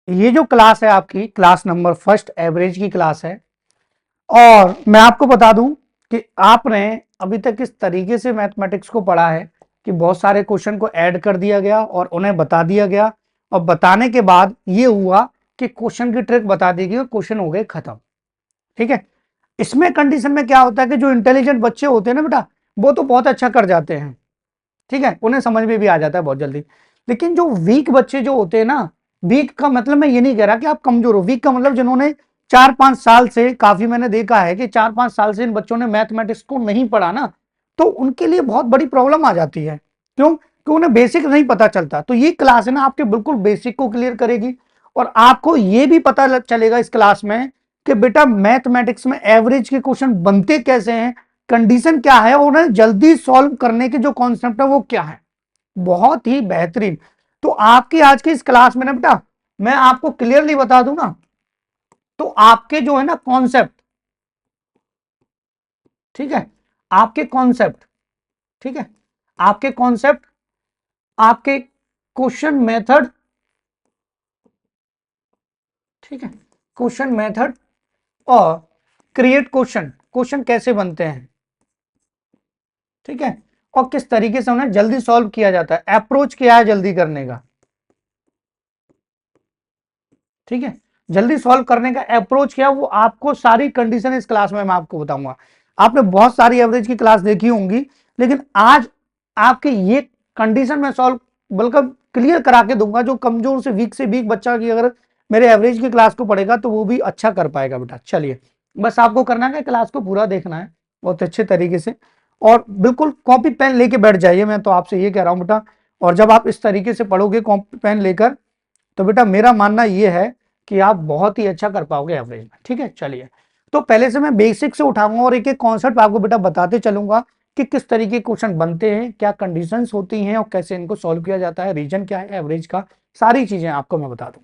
ये जो क्लास है आपकी क्लास नंबर फर्स्ट एवरेज की क्लास है। और मैं आपको बता दूं कि आपने अभी तक इस तरीके से मैथमेटिक्स को पढ़ा है कि बहुत सारे क्वेश्चन को ऐड कर दिया गया और उन्हें बता दिया गया, और बताने के बाद ये हुआ कि क्वेश्चन की ट्रिक बता दी गई और क्वेश्चन हो गए खत्म। ठीक है, इसमें कंडीशन में क्या होता है कि जो इंटेलिजेंट बच्चे होते हैं ना बेटा, वो तो बहुत अच्छा कर जाते हैं, ठीक है, उन्हें समझ में भी आ जाता है बहुत जल्दी। लेकिन जो वीक बच्चे जो होते हैं ना, वीक का मतलब मैं ये नहीं कह रहा कि आप कमजोर हो, वीक का मतलब जिन्होंने 4-5 साल से, काफी मैंने देखा है कि 4-5 साल से इन बच्चों ने मैथमेटिक्स को नहीं पढ़ा ना, तो उनके लिए बहुत बड़ी प्रॉब्लम आ जाती है। क्यों? कि उन्हें बेसिक नहीं पता चलता। तो ये क्लास है ना आपके बिल्कुल बेसिक को क्लियर करेगी, और आपको ये भी पता चलेगा इस क्लास में कि बेटा मैथमेटिक्स में एवरेज के क्वेश्चन बनते कैसे हैं, कंडीशन क्या है, और उन्हें जल्दी सॉल्व करने के जो कॉन्सेप्ट है वो क्या है। बहुत ही बेहतरीन। तो आपकी आज की इस क्लास में ना बेटा, मैं आपको क्लियरली बता दूं ना, तो आपके जो है ना कॉन्सेप्ट, ठीक है, आपके कॉन्सेप्ट, ठीक है, आपके कॉन्सेप्ट, आपके क्वेश्चन मेथड, ठीक है, क्वेश्चन मेथड, और क्रिएट क्वेश्चन, क्वेश्चन कैसे बनते हैं, ठीक है, और किस तरीके से उन्हें जल्दी सॉल्व किया जाता है, अप्रोच क्या है जल्दी करने का, ठीक है, जल्दी सॉल्व करने का अप्रोच क्या, वो आपको सारी कंडीशन इस क्लास में मैं आपको बताऊंगा। आपने बहुत सारी एवरेज की क्लास देखी होंगी, लेकिन आज आपके ये कंडीशन में सॉल्व बल्कि क्लियर करा के दूंगा। जो कमजोर से वीक बच्चा की अगर मेरे एवरेज की क्लास को पढ़ेगा तो वो भी अच्छा कर पाएगा बेटा। चलिए, बस आपको करना है क्लास को पूरा देखना है बहुत अच्छे तरीके से, और बिल्कुल कॉपी पेन लेके बैठ जाइए, मैं तो आपसे ये कह रहा हूं बेटा। और जब आप इस तरीके से पढ़ोगे कॉपी पेन लेकर, तो बेटा मेरा मानना यह है कि आप बहुत ही अच्छा कर पाओगे एवरेज में। ठीक है, चलिए, तो पहले से मैं बेसिक से उठाऊंगा और एक एक कॉन्सेप्ट आपको बेटा बताते चलूंगा कि किस तरीके के क्वेश्चन बनते हैं, क्या कंडीशंस होती हैं, और कैसे इनको सॉल्व किया जाता है, रीजन क्या है एवरेज का, सारी चीजें आपको मैं बता दूं।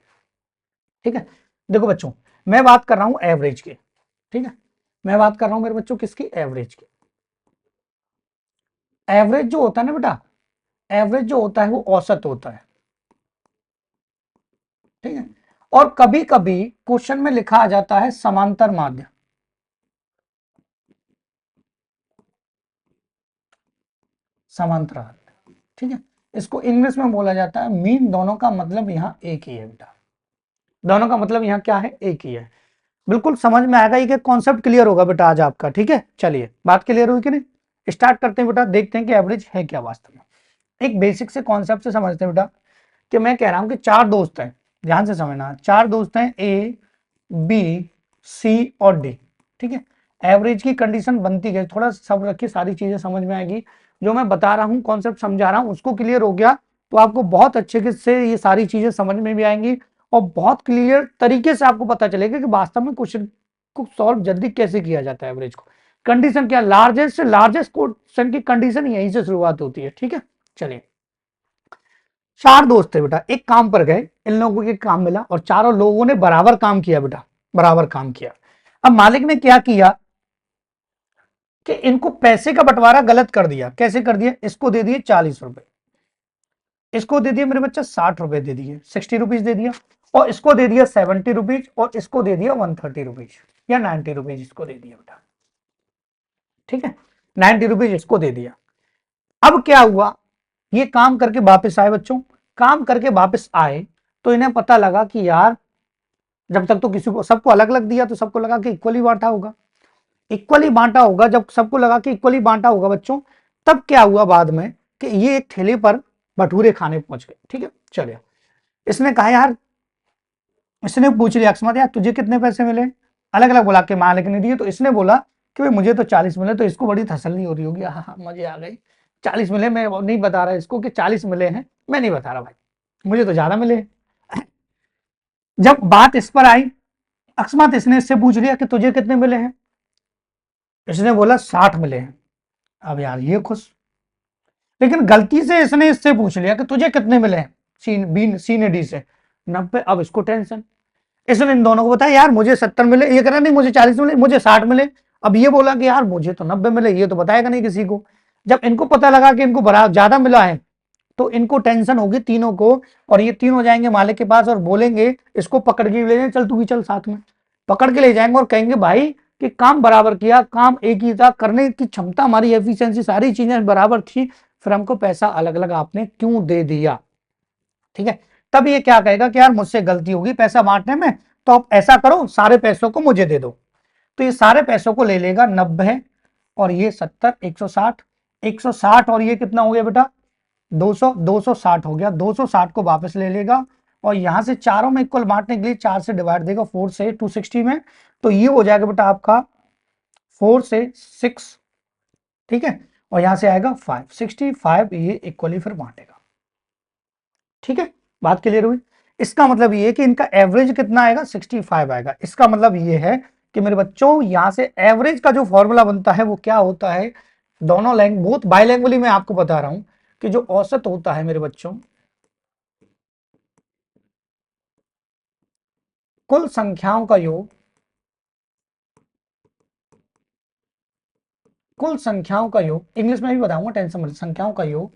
ठीक है, देखो बच्चों, मैं बात कर रहा हूं एवरेज की, ठीक है, मैं बात कर रहा हूं मेरे बच्चों किसकी, एवरेज की। एवरेज जो होता है ना बेटा, एवरेज जो होता है वो औसत होता है, ठीक है, और कभी कभी क्वेश्चन में लिखा आ जाता है समांतर माध्य, समांतराल, ठीक है, इसको इंग्लिश में बोला जाता है मीन। दोनों का मतलब यहां एक ही है बेटा, दोनों का मतलब यहां क्या है, एक ही है। बिल्कुल समझ में आएगा, ये कॉन्सेप्ट क्लियर होगा बेटा आज आपका। ठीक है, चलिए, बात क्लियर हुई कि नहीं, स्टार्ट करते हैं बेटा, देखते हैं कि एवरेज है क्या वास्तव में। एक बेसिक से कॉन्सेप्ट से समझते हैं बेटा, कि मैं कह रहा हूं कि चार दोस्त हैं, ध्यान से समझना, चार दोस्त हैं, ए बी सी और डी, ठीक है। एवरेज की कंडीशन बनती है, थोड़ा सब रखिए, सारी चीजें समझ में आएगी। जो मैं बता रहा हूं, कॉन्सेप्ट समझा रहा हूं, उसको क्लियर हो गया तो आपको बहुत अच्छे से ये सारी चीजें समझ में भी आएंगी, और बहुत क्लियर तरीके से आपको पता चलेगा कि वास्तव में क्वेश्चन को सॉल्व जल्दी कैसे किया जाता है एवरेज को। कंडीशन क्या, लार्जेस्ट से लार्जेस्ट क्वेश्चन की कंडीशन यहीं से शुरुआत होती है। ठीक है, चलिए, चार दोस्त थे बेटा, एक काम पर गए, इन लोगों को एक काम मिला और चारों लोगों ने बराबर काम किया बेटा, बराबर काम किया। अब मालिक ने क्या किया कि इनको पैसे का बंटवारा गलत कर दिया। कैसे कर दिया, इसको दे दिए 40 रुपए, इसको दे दिया मेरे बच्चा 60 रुपए दे दिए, 60 रुपीज दे दिया, और इसको दे दिया 70 रुपीज, और इसको दे दिया 130 रुपीज या 90 रुपीज इसको दे दिया बेटा। ठीक है, 90 रुपीज इसको दे दिया। अब क्या हुआ, ये काम करके वापस आए बच्चों, काम करके वापस आए तो इन्हें पता लगा कि यार, जब तक तो किसी को, सबको अलग अलग दिया तो सबको लगा कि इक्वली बांटा होगा, इक्वली बांटा होगा। जब सबको लगा कि इक्वली बांटा होगा बच्चों, तब क्या हुआ बाद में कि ये एक ठेले पर भटूरे खाने पहुंच गए। ठीक है, चलिए, इसने कहा यार, इसने पूछ लिया अकस्मात, यार तुझे कितने पैसे मिले, अलग अलग बोला के मालिक ने दिए, तो इसने बोला कि भाई मुझे तो 40 मिले। तो इसको बड़ी तसल्ली हो रही होगी, हाँ हाँ मजे आ गई, 40 मिले, मैं नहीं बता रहा इसको कि 40 मिले हैं, मैं नहीं बता रहा भाई, मुझे तो ज्यादा मिले। जब बात इस पर आई, अकस्मात इसने इससे पूछ लिया कि तुझे कितने मिले हैं, इसने बोला 60 मिले हैं। अब यार ये खुश, लेकिन गलती से इसने इससे पूछ लिया कि तुझे कितने मिले हैं, सी ने डी से 90। अब इसको टेंशन, इसने इन दोनों को बताया यार मुझे 70 मिले, ये कह रहा नहीं मुझे 40 मिले, मुझे 60 मिले। अब ये बोला कि यार मुझे तो 90 मिले, ये तो बताएगा नहीं किसी को। जब इनको पता लगा कि इनको बड़ा ज्यादा मिला है, तो इनको टेंशन होगी तीनों को, और ये तीनों जाएंगे मालिक के पास और बोलेंगे, इसको पकड़ के ले जाए, चल तू भी चल साथ में, पकड़ के ले जाएंगे और कहेंगे भाई कि काम बराबर किया, काम एक ही था, करने की क्षमता हमारी, एफिशिएंसी, सारी चीजें बराबर थी, फिर हमको पैसा अलग अलग आपने क्यों दे दिया। ठीक है, तब ये क्या कहेगा कि यार मुझसे गलती होगी पैसा बांटने में, तो आप ऐसा करो सारे पैसों को मुझे दे दो। तो ये सारे पैसों को ले लेगा 90, और ये 70, 160, 160, और ये कितना हो गया बेटा 200, 260 हो गया, 260 को वापस ले लेगा, और यहां से चारों में इक्वल बांटने के लिए 4 से डिवाइड देगा, 4 से 260 में, तो ये हो जाएगा बेटा आपका 4 से 6, ठीक है, और यहां से आएगा 5, 65, ये इक्वली फिर बांटेगा। ठीक है, बात क्लियर हुई। इसका मतलब ये है कि इनका एवरेज कितना आएगा, 65 आएगा। इसका मतलब ये है कि मेरे बच्चों यहां से एवरेज का जो फॉर्मूला बनता है वो क्या होता है, दोनों लैंग्वेज, बहुत बाइलैंग्वेजली मैं आपको बता रहा हूं कि जो औसत होता है मेरे बच्चों, कुल संख्याओं का योग, कुल संख्याओं का योग, इंग्लिश में भी बताऊंगा, टेंशन मत, संख्याओं का योग,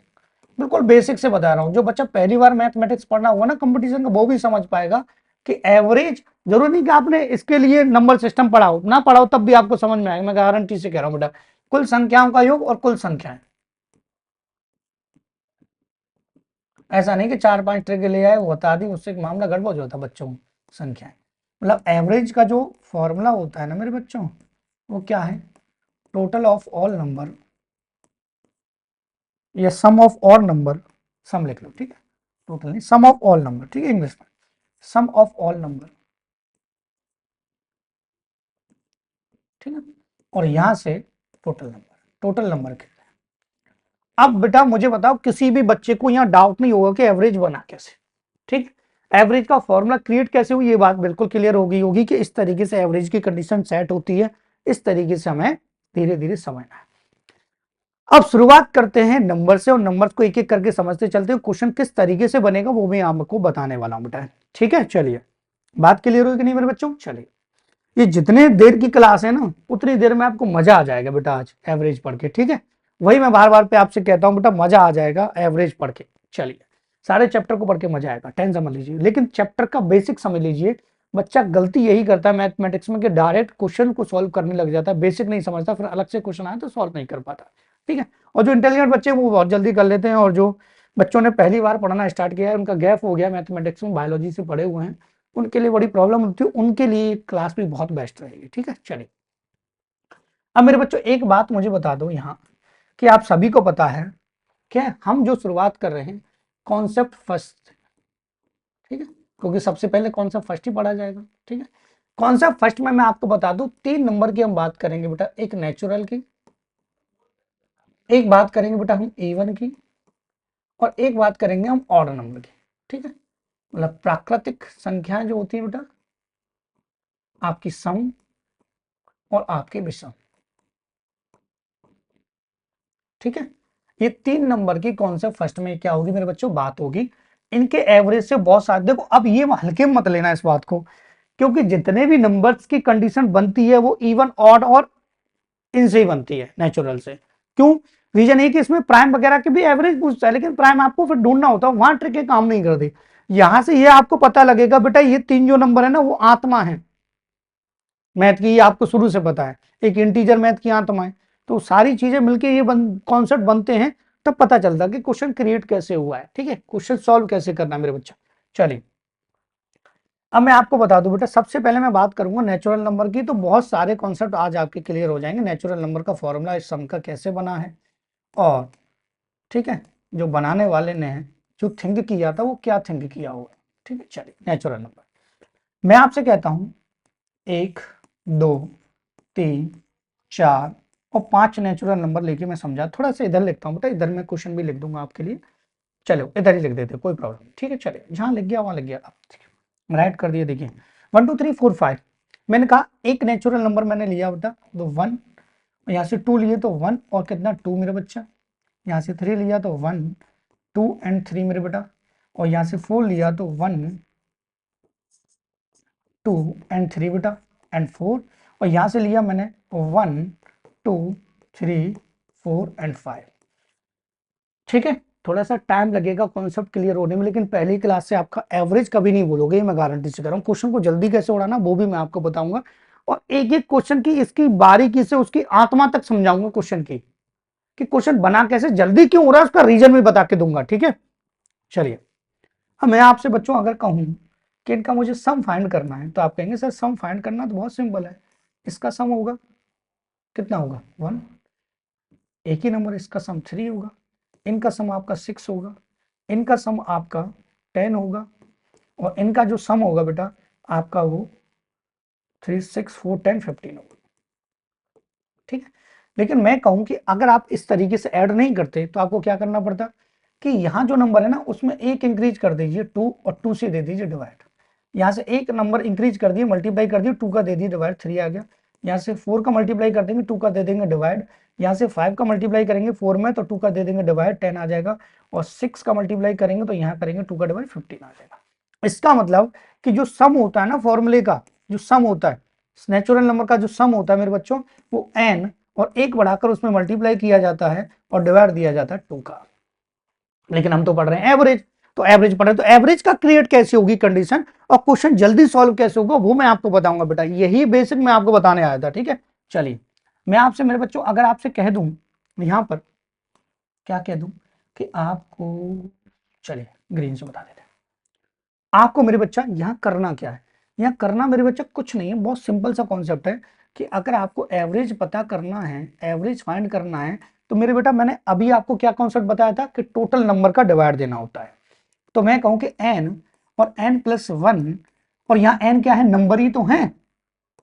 बिल्कुल बेसिक से बता रहा हूं, जो बच्चा पहली बार मैथमेटिक्स पढ़ना हुआ ना कंपटीशन का, वो भी समझ पाएगा कि एवरेज, जरूरी नहीं कि आपने इसके लिए नंबर सिस्टम पढ़ाओ, ना पढ़ाओ तब भी आपको समझ में आएगा, मैं गारंटी से कह रहा हूं बेटा, कुल संख्याओं का योग और कुल संख्याएं, ऐसा नहीं कि 4-5 ट्रिक ले आए वो बता दी, उससे मामला गड़बड़ होता बच्चों, संख्याएं, मतलब एवरेज का जो फॉर्मूला होता है ना मेरे बच्चों, वो क्या है, टोटल ऑफ ऑल नंबर, या सम ऑफ ऑल नंबर, सम लिख लो, ठीक है, टोटल नहीं, सम ऑफ ऑल नंबर, ठीक है, इंग्लिश में सम ऑफ ऑल नंबर, ठीक है, और यहां से टोटल नंबर, टोटल नंबर कितना है। अब बेटा मुझे बताओ, किसी भी बच्चे को यहाँ डाउट नहीं होगा कि एवरेज बना कैसे, ठीक, एवरेज का फॉर्मूला क्रिएट कैसे हुई, ये बात बिल्कुल क्लियर होगी होगी कि इस तरीके से एवरेज की कंडीशन सेट होती है, इस तरीके से हमें धीरे धीरे समझना है। अब शुरुआत करते हैं नंबर से, और नंबर्स को एक एक करके समझते चलते हैं, क्वेश्चन किस तरीके से बनेगा वो मैं आपको बताने वाला हूं बेटा, ठीक है, चलिए, बात क्लियर हुई कि नहीं मेरे बच्चों, चलिए, ये जितने देर की क्लास है ना उतनी देर में आपको मजा आ जाएगा बेटा आज एवरेज पढ़ के, ठीक है, वही मैं बार बार पे आपसे कहता हूं बेटा, मजा आ जाएगा एवरेज पढ़ के। चलिए, सारे चैप्टर को पढ़ के मजा आएगा, टेंशन समझ लीजिए, लेकिन चैप्टर का बेसिक समझ लीजिए। बच्चा गलती यही करता है मैथमेटिक्स में कि डायरेक्ट क्वेश्चन को सॉल्व करने लग जाता है, बेसिक नहीं समझता, फिर अलग से क्वेश्चन आए तो सॉल्व नहीं कर पाता, ठीक है, और जो इंटेलिजेंट बच्चे वो बहुत जल्दी कर लेते हैं, और जो बच्चों ने पहली बार पढ़ना स्टार्ट किया है, उनका गैप हो गया मैथमेटिक्स में, बायोलॉजी से पढ़े हुए हैं, उनके लिए बड़ी प्रॉब्लम होती है, उनके लिए क्लास भी बहुत बेस्ट रहेगी, ठीक है, चलिए। अब मेरे बच्चों एक बात मुझे बता दो यहाँ, कि आप सभी को पता है क्या, हम जो शुरुआत कर रहे हैं कॉन्सेप्ट फर्स्ट, ठीक है, क्योंकि सबसे पहले कॉन्सेप्ट फर्स्ट ही पढ़ा जाएगा, ठीक है, कॉन्सेप्ट फर्स्ट में मैं आपको बता दूं 3 नंबर की हम बात करेंगे बेटा, एक नेचुरल की, एक बात करेंगे बेटा हम इवन की, और एक बात करेंगे हम ऑड नंबर की, ठीक है, मतलब प्राकृतिक संख्याएं जो होती है बेटा, आपकी सम और आपकी विषम, ठीक है, ये 3 नंबर की कॉन्सेप्ट फर्स्ट में क्या होगी मेरे बच्चों, बात होगी, इनके एवरेज से बहुत सारे, देखो अब ये हल्के में मत लेना इस बात को, क्योंकि जितने भी नंबर्स की कंडीशन बनती है वो इवन ऑड और इनसे ही बनती है, नेचुरल से, क्यों, रीजन है कि इसमें प्राइम वगैरह के भी एवरेज पूछता है, लेकिन प्राइम आपको फिर ढूंढना होता है, वहां ट्रिक काम नहीं करती, यहां से ये आपको पता लगेगा बेटा, ये 3 जो नंबर है ना वो आत्मा है मैथ की, ये आपको शुरू से पता है, एक इंटीजर मैथ की आत्मा है, तो सारी चीजें मिलके ये कॉन्सेप्ट बनते हैं, तब पता चलता है कि क्वेश्चन क्रिएट कैसे हुआ है, ठीक है, क्वेश्चन सॉल्व कैसे करना है मेरे बच्चा। चलिए, अब मैं आपको बता दूं बेटा, सबसे पहले मैं बात करूंगा नेचुरल नंबर की, तो बहुत सारे कॉन्सेप्ट आज आपके क्लियर हो जाएंगे, नेचुरल नंबर का फॉर्मूला इस सम का कैसे बना है, और ठीक है, जो बनाने वाले ने जो थिंक किया था वो क्या थिंक किया हुआ, ठीक है, चलिए, नेचुरल नंबर मैं आपसे कहता हूं 1, 2, 3, 4 और 5 नेचुरल नंबर लेके मैं समझा, थोड़ा सा इधर लिखता हूँ बेटा, इधर मैं क्वेश्चन भी लिख दूंगा आपके लिए, चलो इधर ही लिख देते, कोई प्रॉब्लम नहीं, ठीक है, चलिए, जहां लिख गया वहां लिख गया, राइट कर दिए, देखिए 1 2 3 4 5, मैंने कहा एक नेचुरल नंबर मैंने लिया बेटा, तो 1, यहाँ से 2 लिए तो 1 और कितना 2 मेरे बच्चा, यहाँ से 3 लिया तो 1 2 एंड 3 मेरे बेटा, और यहाँ से 4 लिया तो 1 2 एंड 3 बेटा एंड 4, और यहाँ से लिया मैंने 1 2 3 4 एंड 5, ठीक है, थोड़ा सा टाइम लगेगा कॉन्सेप्ट क्लियर होने में, लेकिन पहली क्लास से आपका एवरेज कभी नहीं बोलोगे, ये मैं गारंटी से कर रहा हूँ। क्वेश्चन को जल्दी कैसे उड़ाना वो भी मैं आपको बताऊंगा, और एक एक क्वेश्चन की इसकी बारीकी से उसकी आत्मा तक समझाऊंगा क्वेश्चन की, कि क्वेश्चन बना कैसे, जल्दी क्यों हो रहा है उसका रीजन भी बता के दूंगा, ठीक है। चलिए, अब मैं आपसे बच्चों अगर कहूं कि इनका मुझे सम फाइंड करना है, तो आप कहेंगे सर सम फाइंड करना तो बहुत सिंपल है, इसका सम होगा कितना होगा 1, एक ही नंबर, इसका सम 3 होगा, इनका सम आपका 6 होगा, इनका सम आपका 10 होगा, और इनका जो सम होगा बेटा आपका वो 3 6 4 10 15 होगा, ठीक है। लेकिन मैं कहूं कि अगर आप इस तरीके से ऐड नहीं करते तो आपको क्या करना पड़ता कि यहाँ जो नंबर है ना उसमें एक इंक्रीज कर दीजिए 2, और 2 से दे दीजिए डिवाइड, यहाँ से एक नंबर इंक्रीज कर दिए मल्टीप्लाई कर दिए 2 का दे दिए डिवाइड 3 आ गया, यहाँ से 4 का मल्टीप्लाई कर देंगे 2 का दे देंगे डिवाइड, यहाँ से 5 का मल्टीप्लाई करेंगे 4 में तो 2 का दे देंगे डिवाइड 10 आ जाएगा, और 6 का मल्टीप्लाई करेंगे तो यहाँ करेंगे 2 का डिवाइड 15 आ जाएगा। इसका मतलब कि जो सम होता है ना फॉर्मूले का, जो सम होता है नेचुरल नंबर का, जो सम होता है मेरे बच्चों वो n और एक बढ़ाकर उसमें मल्टीप्लाई किया जाता है और डिवाइड दिया जाता है 2 का। लेकिन हम तो पढ़ रहे हैं एवरेज, तो एवरेज पढ़ रहे हैं, तो एवरेज का क्रिएट कैसे होगी कंडीशन और क्वेश्चन जल्दी सॉल्व कैसे होगा वो मैं आपको बताऊंगा बेटा, यही बेसिक मैं आपको बताने आया था, ठीक है। चलिए, मैं आपसे मेरे बच्चों अगर आपसे कह दूं यहां पर, क्या कह दूं कि आपको, चलिए ग्रीन से बता देते हैं आपको मेरे बच्चा यहाँ करना क्या है। यहाँ करना मेरे बच्चा कुछ नहीं है, बहुत सिंपल सा कॉन्सेप्ट है कि अगर आपको एवरेज पता करना है, एवरेज फाइंड करना है, तो मेरे बेटा मैंने अभी आपको क्या कॉन्सेप्ट बताया था कि टोटल नंबर का डिवाइड देना होता है। तो मैं कहूं कि n और n+1, और यहाँ n क्या है, नंबर ही तो है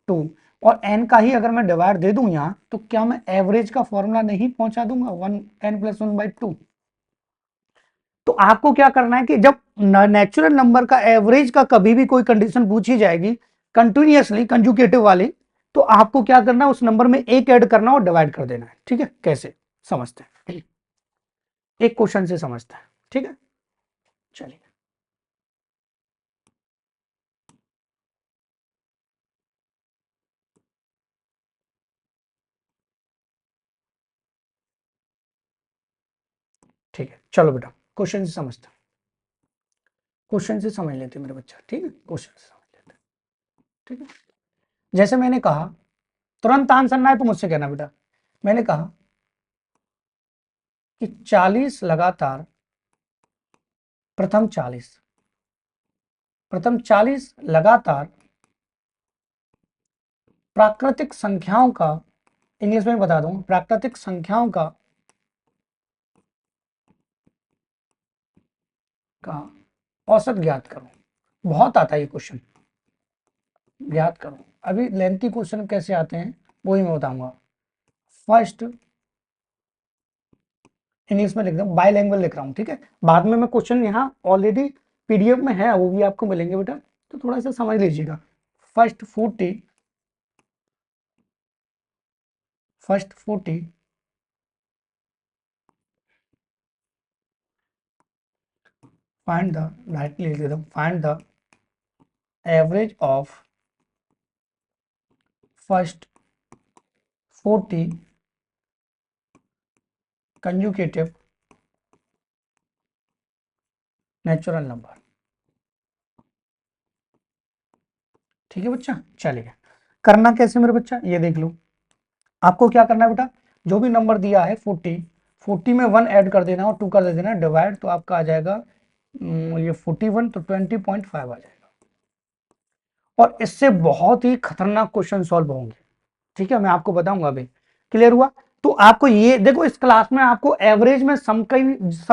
2, और n का ही अगर मैं डिवाइड दे दूं यहाँ, तो क्या मैं एवरेज का फॉर्मूला नहीं पहुंचा दूंगा 1 n+1/2। तो आपको क्या करना है कि जब नेचुरल नंबर का एवरेज का कभी भी कोई कंडीशन पूछी जाएगी कंटिन्यूअसली कंजुगेटिव वाली, तो आपको क्या करना है उस नंबर में एक ऐड करना और डिवाइड कर देना है, ठीक है। कैसे समझते हैं, एक क्वेश्चन से समझते हैं, ठीक है। चलिए, ठीक है, चलो बेटा क्वेश्चन से समझते हैं, क्वेश्चन से समझ लेते हैं मेरे बच्चा, ठीक है, क्वेश्चन से समझ लेते हैं, ठीक है। जैसे मैंने कहा, तुरंत आंसर ना है तो मुझसे कहना बेटा, मैंने कहा कि 40 लगातार, प्रथम 40, प्रथम 40 लगातार प्राकृतिक संख्याओं का, इंग्लिश में बता दूं, प्राकृतिक संख्याओं का औसत ज्ञात करो। बहुत आता है ये क्वेश्चन, ज्ञात करो। अभी लेंथी क्वेश्चन कैसे आते हैं वो ही मैं बताऊंगा। फर्स्ट, इंग्लिश में लिख रहा हूँ, बाइलैंग्वेज लिख रहा हूँ, ठीक है। बाद में मैं क्वेश्चन यहाँ ऑलरेडी पीडीएफ में है, वो भी आपको मिलेंगे बेटा, तो थोड़ा सा समझ लीजिएगा। First 40, first 40 find the, directly लिख देता हूँ, find the average of first 40 conjugative natural number, ठीक है बच्चा। चलिए, करना कैसे मेरे बच्चा ये देख लो। आपको क्या करना है बेटा, जो भी नंबर दिया है 40, 40 में 1 ऐड कर देना और 2 कर दे देना डिवाइड, तो आपका आ जाएगा ये 41, तो 20.5 आ जाएगा। और इससे बहुत ही खतरनाक क्वेश्चन सॉल्व होंगे, ठीक है, मैं आपको बताऊंगा अभी। क्लियर हुआ। तो आपको ये देखो, इस क्लास में आपको एवरेज में सम की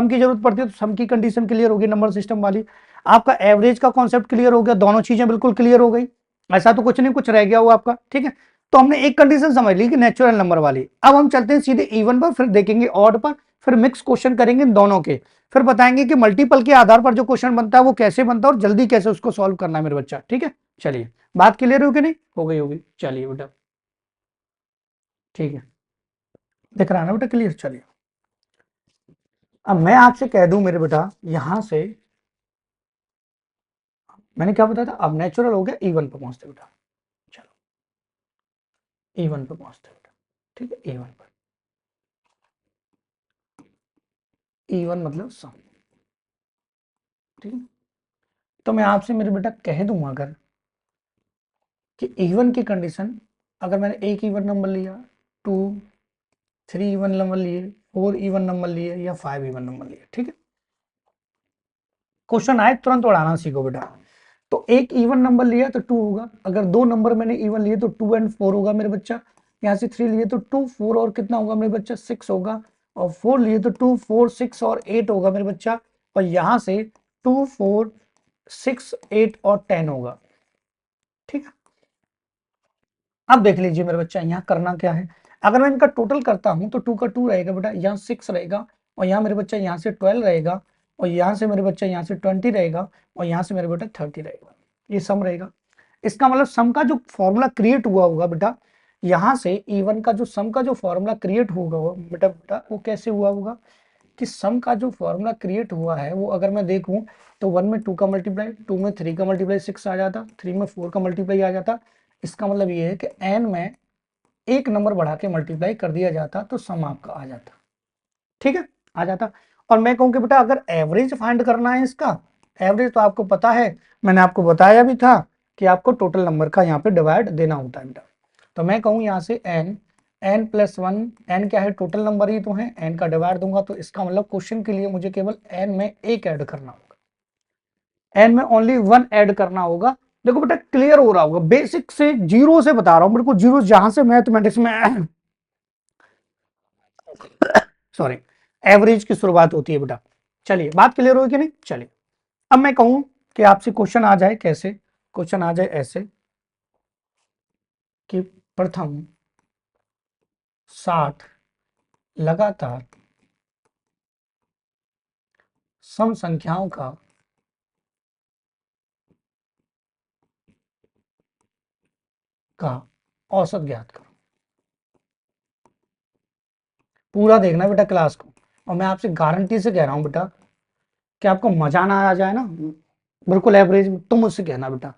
जरूरत पड़ती है, तो सम की कंडीशन क्लियर होगी नंबर सिस्टम वाली, आपका एवरेज का कॉन्सेप्ट क्लियर हो गया, दोनों चीजें बिल्कुल क्लियर हो गई, ऐसा तो कुछ नहीं कुछ रह गया हो आपका, ठीक है। तो हमने एक कंडीशन समझ ली कि नेचुरल नंबर वाली। अब हम चलते हैं सीधे इवन पर, फिर देखेंगे ऑड पर, फिर मिक्स क्वेश्चन करेंगे दोनों के, फिर बताएंगे कि मल्टीपल के आधार पर जो क्वेश्चन बनता है वो कैसे बनता है और जल्दी कैसे उसको सॉल्व करना है मेरे बच्चा, ठीक है। चलिए, बात क्लियर हो कि नहीं, हो गई होगी, चलिए बेटा, ठीक है, दिख रहा है ना बेटा क्लियर। चलिए, अब मैं आपसे कह दूं मेरे बेटा, यहां से मैंने क्या बताया था, अब नेचुरल हो गया, इवन पे पहुंचते बेटा, चलो इवन पे पहुंचते बेटा, ठीक है, इवन पर। इवन मतलब सम, ठीक है। तो मैं आपसे मेरे बेटा कह दूं अगर कि इवन की कंडीशन, अगर मैंने एक इवन नंबर लिया, 2 3 इवन नंबर लिए, 4 इवन नंबर लिए या 5 इवन नंबर लिए, ठीक है। क्वेश्चन आए तुरंत उड़ाना सीखो बेटा। तो एक इवन नंबर लिया तो 2 होगा, अगर दो नंबर मैंने इवन लिए तो 2 एंड 4 होगा मेरे बच्चा। यहाँ से 3 लिए तो 2 4 और कितना होगा मेरे बच्चा, 6 होगा। और 4 लिए तो 2 4 6 और 8 होगा मेरे बच्चा। और यहाँ से 2 4 6 8 और 10 होगा, ठीक है। अब देख लीजिए मेरे बच्चा यहाँ करना क्या है। अगर मैं इनका टोटल करता हूं तो 2 का 2 रहेगा बेटा, यहाँ 6 रहेगा, और यहाँ मेरे बच्चा यहाँ से 12 रहेगा, और यहाँ से मेरे बच्चा यहाँ से 20 रहेगा, और यहाँ से मेरे बेटा 30 रहेगा। ये सम रहेगा। इसका मतलब सम का जो फॉर्मूला क्रिएट हुआ होगा बेटा, यहाँ से इवन का जो सम का जो फॉर्मूला क्रिएट होगा बेटा बेटा वो कैसे हुआ होगा कि सम का जो फॉर्मूला क्रिएट हुआ है वो अगर मैं देखूं तो 1 में 2 का मल्टीप्लाई, 2 में 3 का मल्टीप्लाई 6 आ जाता, 3 में 4 का मल्टीप्लाई आ जाता। इसका मतलब ये है कि n में एक नंबर बढ़ा के मल्टीप्लाई कर दिया जाता तो सम आपका आ जाता, ठीक है, आ जाता। और मैं कहूँ कि बेटा अगर एवरेज फाइंड करना है इसका, एवरेज तो आपको पता है, मैंने आपको बताया भी था कि आपको टोटल नंबर का यहाँ पे डिवाइड देना होता है बेटा। तो मैं कहूँ यहाँ से n प्लस 1, n क्या है, टोटल नंबर ही तो है, n का डिवाइड दूंगा तो इसका मतलब क्वेश्चन के लिए मुझे केवल n में एक ऐड करना होगा, n में ओनली 1 ऐड करना होगा। देखो बेटा क्लियर हो रहा होगा, बेसिक से जीरो से बता रहा हूँ, बिल्कुल जीरो जहां से मैथमेटिक्स में सॉरी एवरेज की शुरुआत होती है बेटा। चलिए बात क्लियर होगी कि नहीं, चलिए अब मैं कहूं कि आपसे क्वेश्चन आ जाए कैसे, क्वेश्चन आ जाए ऐसे कि प्रथम 60 लगातार सम संख्याओं का औसत ज्ञात करो। पूरा देखना बेटा क्लास को, और मैं आपसे गारंटी से कह रहा हूं बेटा कि आपको मजा ना आ जाए ना, बिल्कुल एवरेज तो मुझसे कहना बेटा,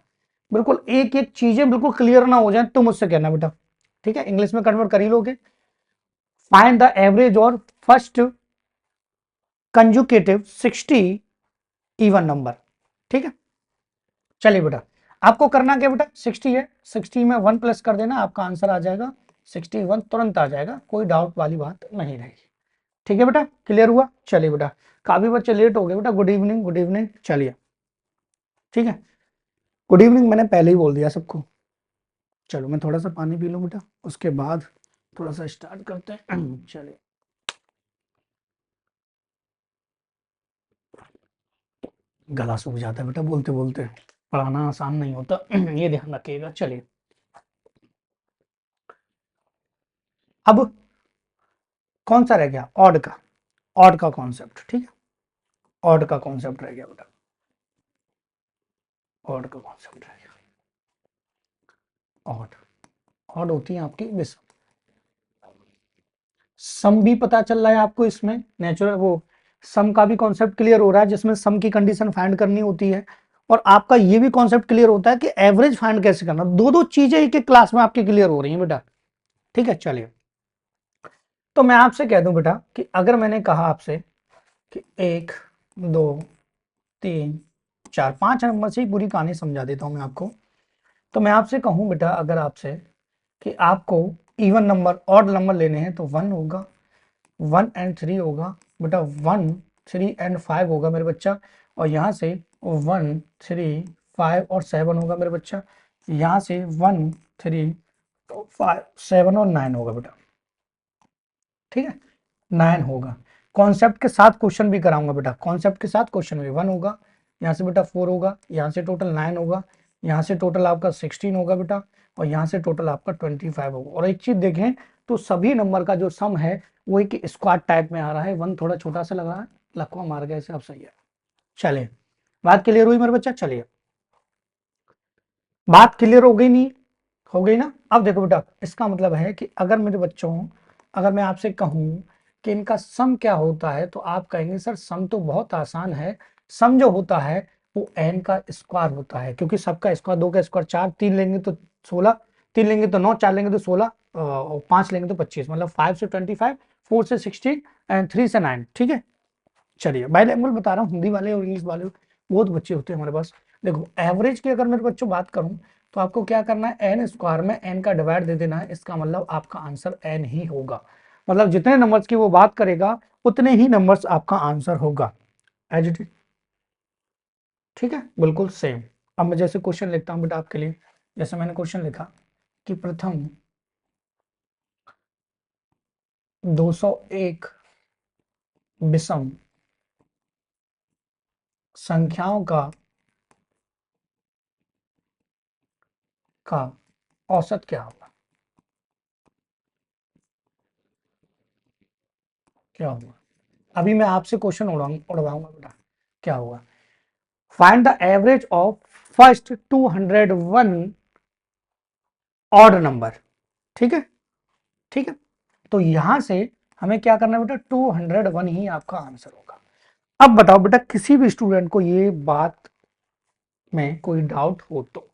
बिल्कुल एक एक चीजें बिल्कुल क्लियर ना हो जाए तो मुझसे कहना बेटा, ठीक है। इंग्लिश में कन्वर्ट कर ही लोगे। फाइंड द एवरेज और फर्स्ट कंजुकेटिव 60 इवन नंबर, ठीक है। चलिए बेटा आपको करना क्या बेटा, 60 है, 60 में 1 प्लस कर देना, आपका आंसर आ जाएगा 61, तुरंत आ जाएगा, कोई डाउट वाली बात नहीं रहेगी, ठीक है बेटा, क्लियर हुआ। चलिए बेटा काफी बच्चे लेट हो गए बेटा, गुड इवनिंग गुड इवनिंग, चलिए ठीक है, गुड इवनिंग मैंने पहले ही बोल दिया सबको। चलो मैं थोड़ा सा पानी पी लूँ बेटा, उसके बाद थोड़ा सा स्टार्ट करते हैं चलिए। गला सूख जाता है बेटा बोलते बोलते, पढ़ाना आसान नहीं होता ये ध्यान रखिएगा। चलिए अब कौन सा रह गया, ऑड का, ऑड का कॉन्सेप्ट, ठीक है, ऑड का कॉन्सेप्ट रह गया बेटा, ऑड का कॉन्सेप्ट रह गया। ऑड, ऑड होती है आपकी विषम। सम भी पता चल रहा है आपको इसमें, नेचुरल वो सम का भी कॉन्सेप्ट क्लियर हो रहा है जिसमें सम की कंडीशन फाइंड करनी होती है, और आपका ये भी कॉन्सेप्ट क्लियर होता है कि एवरेज फाइंड कैसे करना, दो दो चीजें एक एक क्लास में आपकी क्लियर हो रही हैं बेटा, ठीक है। चलिए तो मैं आपसे कह दूं बेटा कि अगर मैंने कहा आपसे कि 1 2 3 4 5 नंबर से ही पूरी कहानी समझा देता हूं मैं आपको। तो मैं आपसे कहूं बेटा अगर आपसे कि आपको इवन नंबर ऑड नंबर लेने हैं तो 1 होगा, 1 एंड 3 होगा बेटा, 1 3 एंड 5 होगा मेरे बच्चा, और यहाँ से 1 3 5 और 7 होगा मेरे बच्चा, यहाँ से 1 3 5 7 और 9 होगा बेटा, ठीक है, 9 होगा। कॉन्सेप्ट के साथ क्वेश्चन भी कराऊंगा बेटा, कॉन्सेप्ट के साथ क्वेश्चन भी, 1 होगा, यहाँ से बेटा 4 होगा, यहाँ से टोटल 9 होगा, यहाँ से टोटल आपका 16 होगा बेटा, और यहाँ से टोटल आपका 25 होगा। और एक चीज देखें तो सभी नंबर का जो सम है वो एक स्क्वाड टाइप में आ रहा है, 1 थोड़ा छोटा सा लग रहा है, लकवा मार गया इसे, अब सही है। चलिए बात क्लियर हुई मेरे बच्चा, चलिए बात क्लियर हो गई नहीं, हो गई ना। अब देखो बेटा इसका मतलब है कि अगर मेरे बच्चों, अगर मैं आपसे कहूं कि इनका सम क्या होता है तो आप कहेंगे सर सम तो बहुत आसान है, सम जो होता है वो एन का स्क्वायर होता है, क्योंकि सबका स्क्वायर, 2 का स्क्वायर 4, 3 लेंगे तो 16, 3 लेंगे तो 9, 4 लेंगे तो 16, और 5 लेंगे तो 25, मतलब 5 से 25, 4 से 16 एंड 3 से 9, ठीक है। चलिए बाइलिंगुअल बता रहा हूँ, हिंदी वाले और इंग्लिश वाले बहुत बच्चे होते हैं हमारे पास। देखो एवरेज की अगर मेरे बच्चों बात करूं तो आपको क्या करना है, एन स्क्वायर में एन का डिवाइड दे देना है, इसका मतलब आपका आंसर एन ही होगा। मतलब जितने नंबर्स की वो बात करेगा उतने ही नंबर्स आपका आंसर होगा, एज इट इज। ठीक है, बिल्कुल सेम। अब मैं जैसे क्वेश्चन लिखता हूं बेटा आपके लिए, जैसे मैंने क्वेश्चन लिखा कि प्रथम 201 विषम संख्याओं का औसत क्या होगा, क्या होगा। अभी मैं आपसे क्वेश्चन उड़वाऊंगा बेटा, क्या होगा। Find the average of first 201 odd number. ठीक है, ठीक है। तो यहां से हमें क्या करना है बेटा, 201 ही आपका आंसर होगा। अब बताओ बेटा, किसी भी स्टूडेंट को ये बात में कोई डाउट हो तो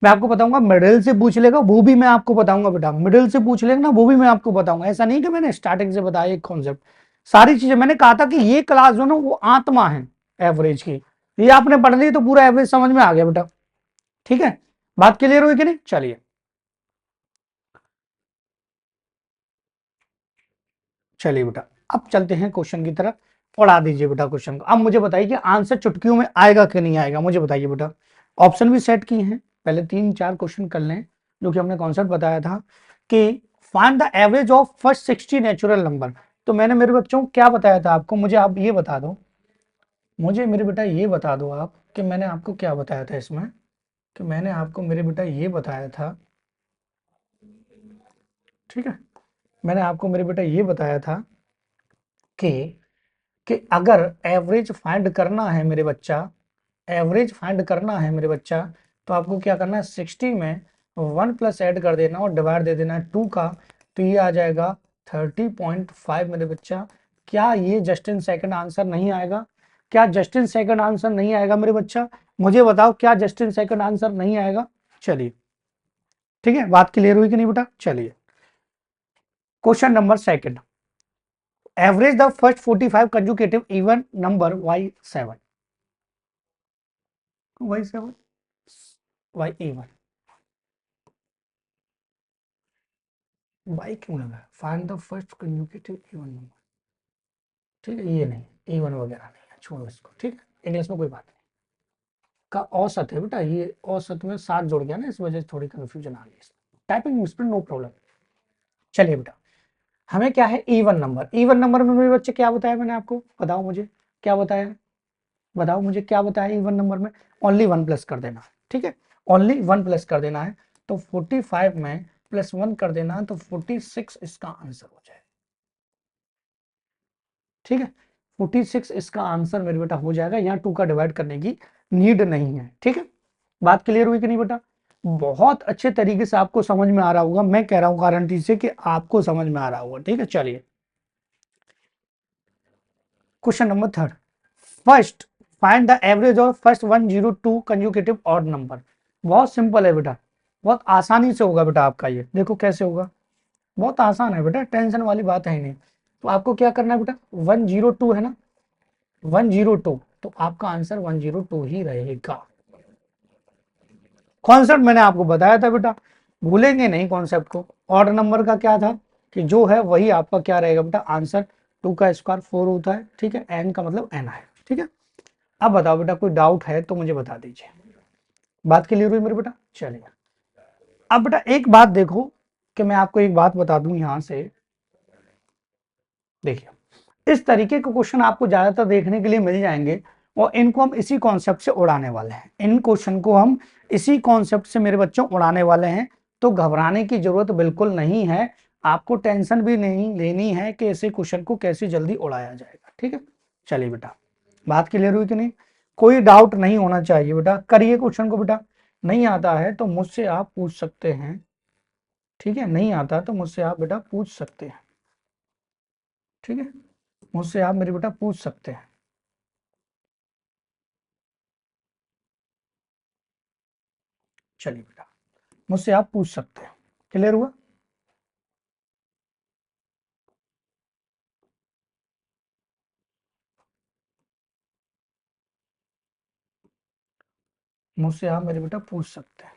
मैं आपको बताऊंगा, मिडिल से पूछ लेगा वो भी मैं आपको बताऊंगा बेटा, मिडिल से पूछ लेगा ना वो भी मैं आपको बताऊंगा। ऐसा नहीं कि मैंने स्टार्टिंग से बताया एक कॉन्सेप्ट, सारी चीजें मैंने कहा था कि ये क्लास जो ना वो आत्मा है एवरेज की, ये आपने पढ़ ली तो पूरा एवरेज समझ में आ गया बेटा। ठीक है, बात क्लियर हुई कि नहीं। चलिए चलिए बेटा, अब चलते हैं क्वेश्चन की तरफ। पढ़ा दीजिए बेटा क्वेश्चन को। अब मुझे बताइए कि आंसर चुटकियों में आएगा कि नहीं आएगा, मुझे बताइए बेटा। ऑप्शन भी सेट किए हैं, पहले 3-4 क्वेश्चन कर लें जो कि हमने कॉन्सेप्ट बताया था कि find the average of first 60 natural number. तो मैंने मेरे बच्चों को क्या बताया था आपको, मुझे आप ये बता दो, मुझे मेरे बेटा ये बता दो आप कि मैंने आपको क्या बताया था इसमें, कि मैंने आपको मेरे बेटा ये बताया था। ठीक है, मैंने आपको मेरे बेटा ये बताया था कि अगर एवरेज फाइंड करना है मेरे बच्चा, एवरेज फाइंड करना है मेरे बच्चा, तो आपको क्या करना है, 60 में 1 प्लस ऐड कर देना और डिवाइड दे देना है 2 का, तो ये आ जाएगा 30.5 मेरे बच्चा। क्या ये जस्ट इन सेकंड आंसर नहीं आएगा, क्या जस्ट इन सेकंड आंसर नहीं आएगा मेरे बच्चा, मुझे बताओ क्या जस्ट इन सेकंड आंसर नहीं आएगा। चलिए ठीक है, बात क्लियर हुई कि नहीं बेटा। चलिए question number second, average the first 45 conjugative even number y7, y7 y7 y क्यों लगा, find the first conjugative even number. ठीक है, ये नहीं, इवन वगैरह नहीं है, छोड़ो इसको। ठीक है, इंग्लिश में कोई बात नहीं, का औसत है बेटा, ये औसत में 7 जुड़ गया ना, इस वजह से थोड़ी कंफ्यूजन आ गई इसमें। Typing speed no problem. चलिए बेटा, हमें क्या है, इवन नंबर। इवन नंबर में मेरे बच्चे क्या बताया मैंने आपको, बताओ मुझे क्या बताया, बताओ मुझे क्या बताया इवन नंबर में, ओनली 1 प्लस कर देना। ठीक है, ओनली 1 प्लस कर देना है, तो 45 में +1 कर देना है तो 46 इसका आंसर हो जाएगा। ठीक है, 46 इसका आंसर मेरे बेटा हो जाएगा, यहाँ 2 का डिवाइड करने की नीड नहीं है। ठीक है, बात क्लियर हुई कि नहीं बेटा। बहुत अच्छे तरीके से आपको समझ में आ रहा होगा, मैं कह रहा हूं गारंटी से कि आपको समझ में आ रहा होगा। ठीक है, चलिए question number third, first find the average of first 102 conjugative odd number. बहुत सिंपल है बेटा, बहुत आसानी से होगा बेटा आपका, ये देखो कैसे होगा, बहुत आसान है बेटा, टेंशन वाली बात है ही नहीं। तो आपको क्या करना है बेटा, 102 है ना, 102, तो आपका आंसर 102 ही रहेगा। कॉन्सेप्ट मैंने आपको बताया था बेटा, भूलेंगे नहीं कॉन्सेप्ट को। ऑड नंबर का क्या था कि जो है वही आपका क्या रहेगा बेटा आंसर, 2 का स्क्वायर 4 होता है। ठीक है, एन का मतलब एन है। ठीक है, अब बताओ बेटा कोई डाउट है तो मुझे बता दीजिए, बात क्लियर हुई मेरे बेटा। चलिए अब बेटा एक बात देखो, कि मैं आपको एक बात बता दूं यहां से, देखिए इस तरीके के क्वेश्चन आपको ज्यादातर देखने के लिए मिल जाएंगे, और इनको हम इसी कॉन्सेप्ट से उड़ाने वाले हैं, इन क्वेश्चन को हम इसी कॉन्सेप्ट से मेरे बच्चों उड़ाने वाले हैं। तो घबराने की जरूरत बिल्कुल नहीं है, आपको टेंशन भी नहीं लेनी है कि ऐसे क्वेश्चन को कैसे जल्दी उड़ाया जाएगा। ठीक है, चलिए बेटा, बात क्लियर हुई कि नहीं, कोई डाउट नहीं होना चाहिए बेटा, करिए क्वेश्चन को बेटा। नहीं आता है तो मुझसे आप पूछ सकते हैं। ठीक है, नहीं आता तो मुझसे आप बेटा पूछ सकते हैं। ठीक है, मुझसे आप मेरे बेटा पूछ सकते हैं। चलिए बेटा, मुझसे आप पूछ सकते हैं, क्लियर हुआ। मुझसे आप मेरे बेटा पूछ सकते हैं।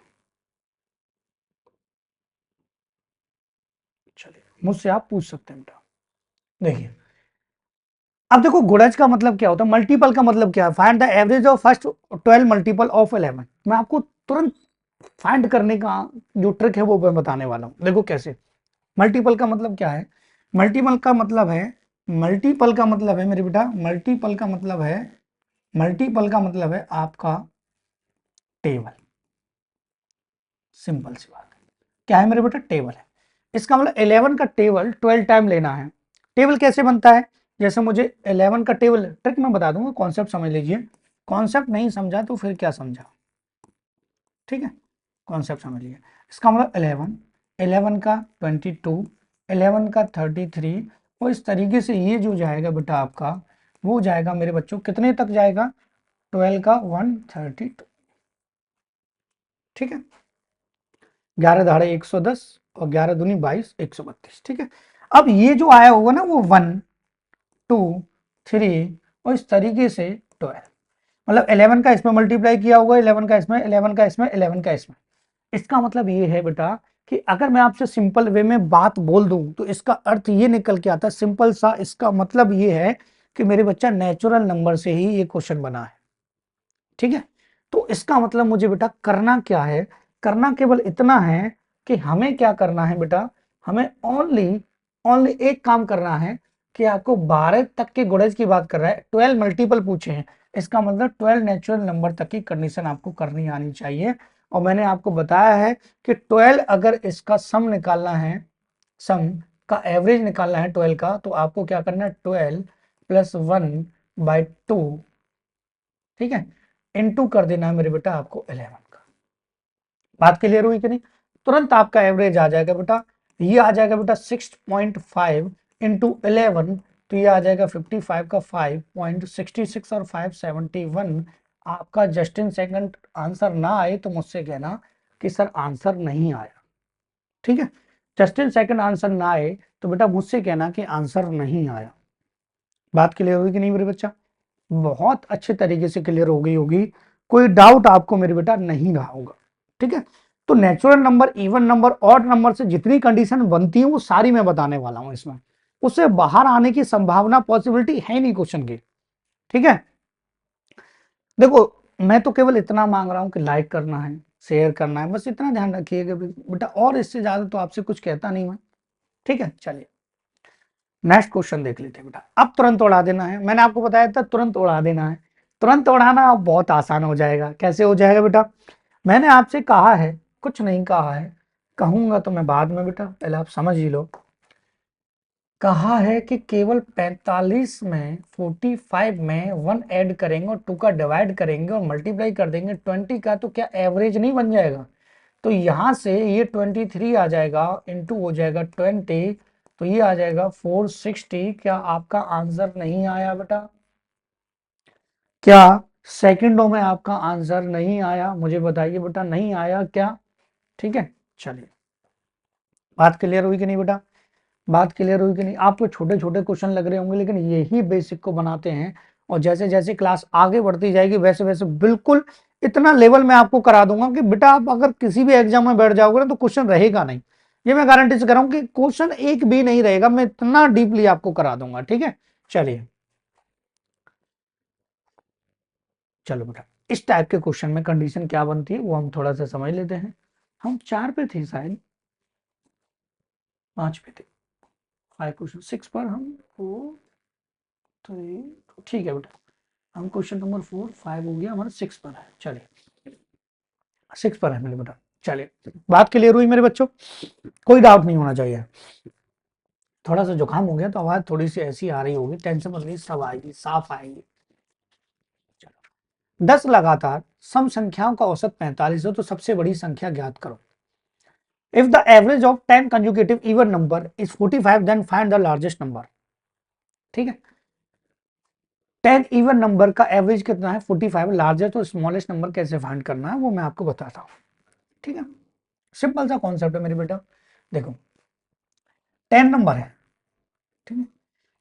चलिए, मुझसे आप पूछ सकते हैं बेटा। देखिए, अब देखो गुणज का मतलब क्या होता है, मल्टीपल का मतलब क्या है, find the average of first 12 multiple of 11। मैं आपको तुरंत फाइंड करने का जो ट्रिक है वो मैं बताने वाला हूं। देखो कैसे। मल्टीपल का मतलब क्या है, मल्टीपल का मतलब है, मल्टीपल का मतलब है मेरे बेटा, मल्टीपल का मतलब है, मल्टीपल का मतलब है आपका टेबल। सिंपल सी बात है, क्या है मेरे बेटा, टेबल है। इसका मतलब 11 का टेबल 12 टाइम लेना है। टेबल कैसे बनता है, जैसे मुझे 11 का टेबल, ट्रिक मैं बता दूंगा, कॉन्सेप्ट समझ लीजिए। कॉन्सेप्ट नहीं समझा तो फिर क्या समझा, ठीक है, कॉन्सेप्ट समझ लीजिए। इसका मतलब 11, 11 का 22, 11 का 33, और इस तरीके से ये जो जाएगा बेटा आपका, वो जाएगा मेरे बच्चों कितने तक जाएगा, 12 का 132, ठीक है। 11 धारे 110 और 11 दूनी 22, 132, ठीक है। अब ये जो आया होगा ना वो 1, 2, 3 और इस तरीके से 12, मतलब 11 का इसमें मल्टीप्लाई किया होगा, 11 का इसमें, 11 का इसमें, 11 का इसमें। इसका मतलब ये है बेटा कि अगर मैं आपसे सिंपल वे में बात बोल दूं तो इसका अर्थ ये निकल के आता है, सिंपल सा इसका मतलब ये है कि मेरे बच्चा नेचुरल नंबर से ही ये क्वेश्चन बना है, ठीक है। तो इसका मतलब मुझे बेटा करना क्या है, करना केवल इतना है कि हमें क्या करना है बेटा, हमें ओनली ओनली एक काम करना है कि आपको 12 तक के गुणज की बात कर रहा है, 12 मल्टीपल पूछे हैं, इसका मतलब 12 नेचुरल नंबर तक की कंडीशन आपको करनी आनी चाहिए। और मैंने आपको बताया है कि 12 अगर इसका सम निकालना है, सम का एवरेज निकालना है 12 का, तो आपको क्या करना है, 12 प्लस 1/2, ठीक है, इनटू कर देना है मेरे बेटा आपको 11 का। बात क्लियर हुई कि नहीं, तुरंत आपका एवरेज आ जाएगा बेटा, ये आ जाएगा बेटा 6.5 इंटू 11, तो ये आ जाएगा 55 का 5.66 और 571। आपका जस्ट इन सेकंड आंसर ना आए तो मुझसे कहना कि सर आंसर नहीं आया, ठीक है। जस्ट इन सेकंड आंसर ना आए तो बेटा मुझसे कहना कि आंसर नहीं आया। बात क्लियर हुई कि नहीं मेरे बच्चा, बहुत अच्छे तरीके से क्लियर हो गई होगी, कोई डाउट आपको मेरे बेटा नहीं रहा होगा, ठीक है। तो natural number, even number, odd number से जितनी कंडीशन बनती है वो सारी मैं बताने वाला हूं इसमें, उससे बाहर आने की संभावना, पॉसिबिलिटी है नहीं क्वेश्चन की, ठीक है। देखो, मैं तो केवल इतना मांग रहा हूं कि लाइक करना है, शेयर करना है, बस इतना ध्यान रखिएगा बेटा, और इससे ज्यादा तो आपसे कुछ कहता नहीं मैं, ठीक है। चलिए नेक्स्ट क्वेश्चन देख लेते हैं बेटा, अब तुरंत उड़ा देना है, मैंने आपको बताया था तुरंत उड़ा देना है। तुरंत उड़ाना अब बहुत आसान हो जाएगा, कैसे हो जाएगा बेटा, मैंने आपसे कहा है, कुछ नहीं कहा है, कहूंगा तो मैं बाद में बेटा, पहले आप समझ ही लो। कहा है कि केवल 45 में 45 में 1 ऐड करेंगे और 2 का डिवाइड करेंगे और मल्टीप्लाई कर देंगे 20 का, तो क्या एवरेज नहीं बन जाएगा। तो यहां से ये 23 आ जाएगा, इंटू हो जाएगा 20, तो ये आ जाएगा 460। क्या आपका आंसर नहीं आया बेटा, क्या सेकंडों में आपका आंसर नहीं आया, मुझे बताइए बेटा, नहीं आया क्या, ठीक है। चलिए, बात क्लियर हुई कि नहीं बेटा, बात क्लियर हुई कि नहीं, आपको छोटे छोटे क्वेश्चन लग रहे होंगे लेकिन यही बेसिक को बनाते हैं, और जैसे जैसे क्लास आगे बढ़ती जाएगी वैसे वैसे बिल्कुल इतना लेवल मैं आपको करा दूंगा कि बेटा आप अगर किसी भी एग्जाम में बैठ जाओगे ना तो क्वेश्चन रहेगा नहीं, ये मैं गारंटी से कर रहा हूं कि क्वेश्चन एक भी नहीं रहेगा, मैं इतना डीपली आपको करा दूंगा, ठीक है। चलिए, चलो बेटा, इस टाइप के क्वेश्चन में कंडीशन क्या बनती है वो हम थोड़ा सा समझ लेते हैं। हम 4 पे थे शायद, 5 पे थे, 5 क्वेश्चन, 6 पर हम 4 3, ठीक है बेटा, हम क्वेश्चन नंबर 4 5 हो गया, हमारा 6 पर है, चलिए 6 पर है मेरे बेटा। चलिए, बात क्लियर हुई मेरे बच्चों, कोई डाउट नहीं होना चाहिए। थोड़ा सा जुकाम हो गया तो आवाज थोड़ी सी ऐसी आ रही होगी, टेंशन मत लीजिए, सब आएगी, साफ आएगी। 10 लगातार सम संख्याओं का औसत 45 हो तो सबसे बड़ी संख्या ज्ञात करो। If the average of 10 conjugative even number is 45 then find the largest number, ठीक है। 10 इवन नंबर का एवरेज कितना है 45, लार्जेस्ट और स्मॉलेस्ट नंबर कैसे फाइंड करना है वो मैं आपको बताता हूं, ठीक है। सिंपल सा कॉन्सेप्ट है मेरे बेटा, देखो 10 नंबर है, ठीक है,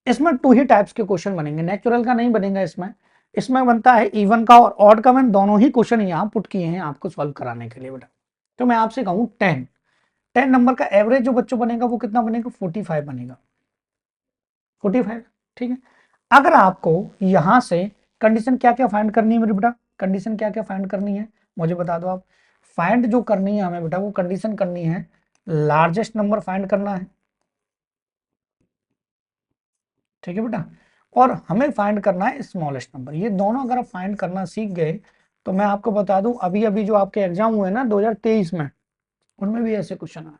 इसमें 2 ही टाइप्स के क्वेश्चन बनेंगे, नेचुरल का नहीं बनेगा इसमें, इसमें बनता है इवन का और ऑड का। मैंने दोनों ही क्वेश्चन यहाँ पुट किए हैं आपको सॉल्व कराने के लिए बेटा। तो मैं आपसे कहूँ 10 नंबर का एवरेज जो बच्चों बनेगा वो कितना बनेगा, 45 बनेगा, 45। ठीक है, अगर आपको यहां से कंडीशन क्या क्या फाइंड करनी है मेरे बेटा, कंडीशन क्या क्या फाइंड करनी है मुझे बता दो आप। फाइंड जो करनी है हमें बेटा, वो कंडीशन करनी है लार्जेस्ट नंबर फाइंड करना है, ठीक है बेटा, और हमें फाइंड करना है स्मॉलेस्ट नंबर। ये दोनों अगर आप फाइंड करना सीख गए तो मैं आपको बता दूं, अभी अभी जो आपके एग्जाम हुए ना 2023 में, उनमें भी ऐसे क्वेश्चन आए।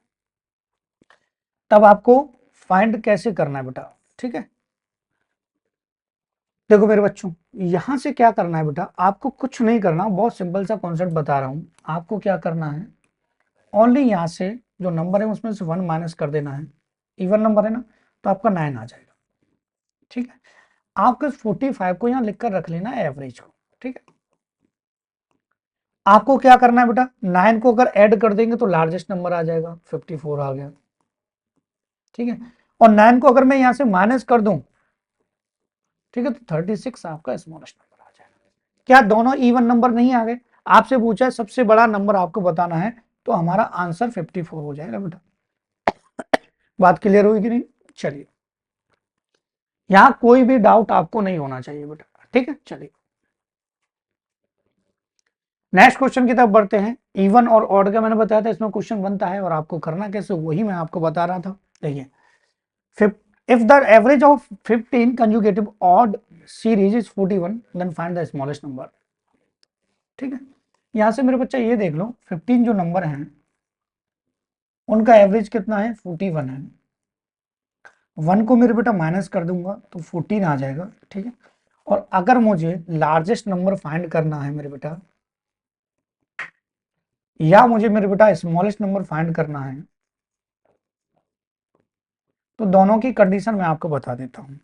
तब आपको फाइंड कैसे करना है बेटा, ठीक है। देखो मेरे बच्चों, यहां से क्या करना है बेटा, आपको कुछ नहीं करना, बहुत सिंपल सा कॉन्सेप्ट बता रहा हूं। आपको क्या करना है, ओनली यहां से जो नंबर है उसमें से 1 माइनस कर देना है, इवन नंबर है ना, तो आपका 9 आ जाएगा, ठीक है। आपको 45 को यहां लिखकर रख लेना है एवरेज को, ठीक है। आपको क्या करना है बेटा, 9 को अगर ऐड कर देंगे तो लार्जेस्ट नंबर आ जाएगा, 54 आ गया, ठीक है। और 9 को अगर मैं यहां से माइनस कर दूं, ठीक है, तो 36 आपका स्मॉलेस्ट नंबर आ जाएगा। क्या दोनों इवन नंबर नहीं आ गए? आपसे पूछा है सबसे बड़ा नंबर आपको बताना है, तो हमारा आंसर 54 हो जाएगा बेटा। बात क्लियर हुई कि नहीं? चलिए, यहां कोई भी डाउट आपको नहीं होना चाहिए बेटा, ठीक है। चलिए नेक्स्ट क्वेश्चन की तरफ बढ़ते हैं। इवन और ऑड का मैंने बताया था इसमें क्वेश्चन बनता है, और आपको करना कैसे वही मैं आपको बता रहा था। देखिए, if the average of 15 consecutive odd series is 41, then find the smallest number, ठीक है। यहां से मेरे बच्चा ये देख लो, 15 जो नंबर हैं उनका एवरेज कितना है, 41 है। 1 को मेरे बेटा माइनस कर दूंगा तो 14 आ जाएगा, ठीक है। और अगर मुझे लार्जेस्ट नंबर फाइंड करना है मेरे बेटा, या मुझे मेरे बेटा स्मॉलेस्ट नंबर फाइंड करना है, तो दोनों की कंडीशन मैं आपको बता देता हूं।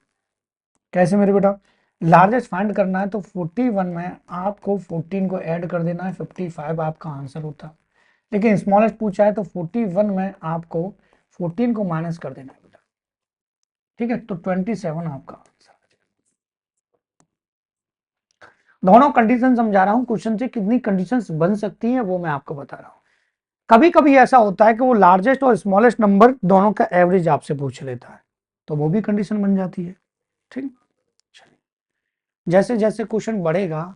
कैसे मेरे बेटा, लार्जेस्ट फाइंड करना है तो 41 में आपको 14 को ऐड कर देना है, 55 आपका आंसर होता। लेकिन स्मॉलेस्ट पूछा है तो 41 में आपको 14 को माइनस कर देना है बेटा, ठीक है, तो 27 आपका आंसर। दोनों कंडीशन समझा रहा हूं, क्वेश्चन से कितनी कंडीशंस बन सकती हैं वो मैं आपको बता रहा हूं। कभी कभी ऐसा होता है कि वो लार्जेस्ट और स्मॉलेस्ट नंबर दोनों का एवरेज आपसे पूछ लेता है, तो वो भी कंडीशन बन जाती है, ठीक। चलिए, जैसे जैसे क्वेश्चन बढ़ेगा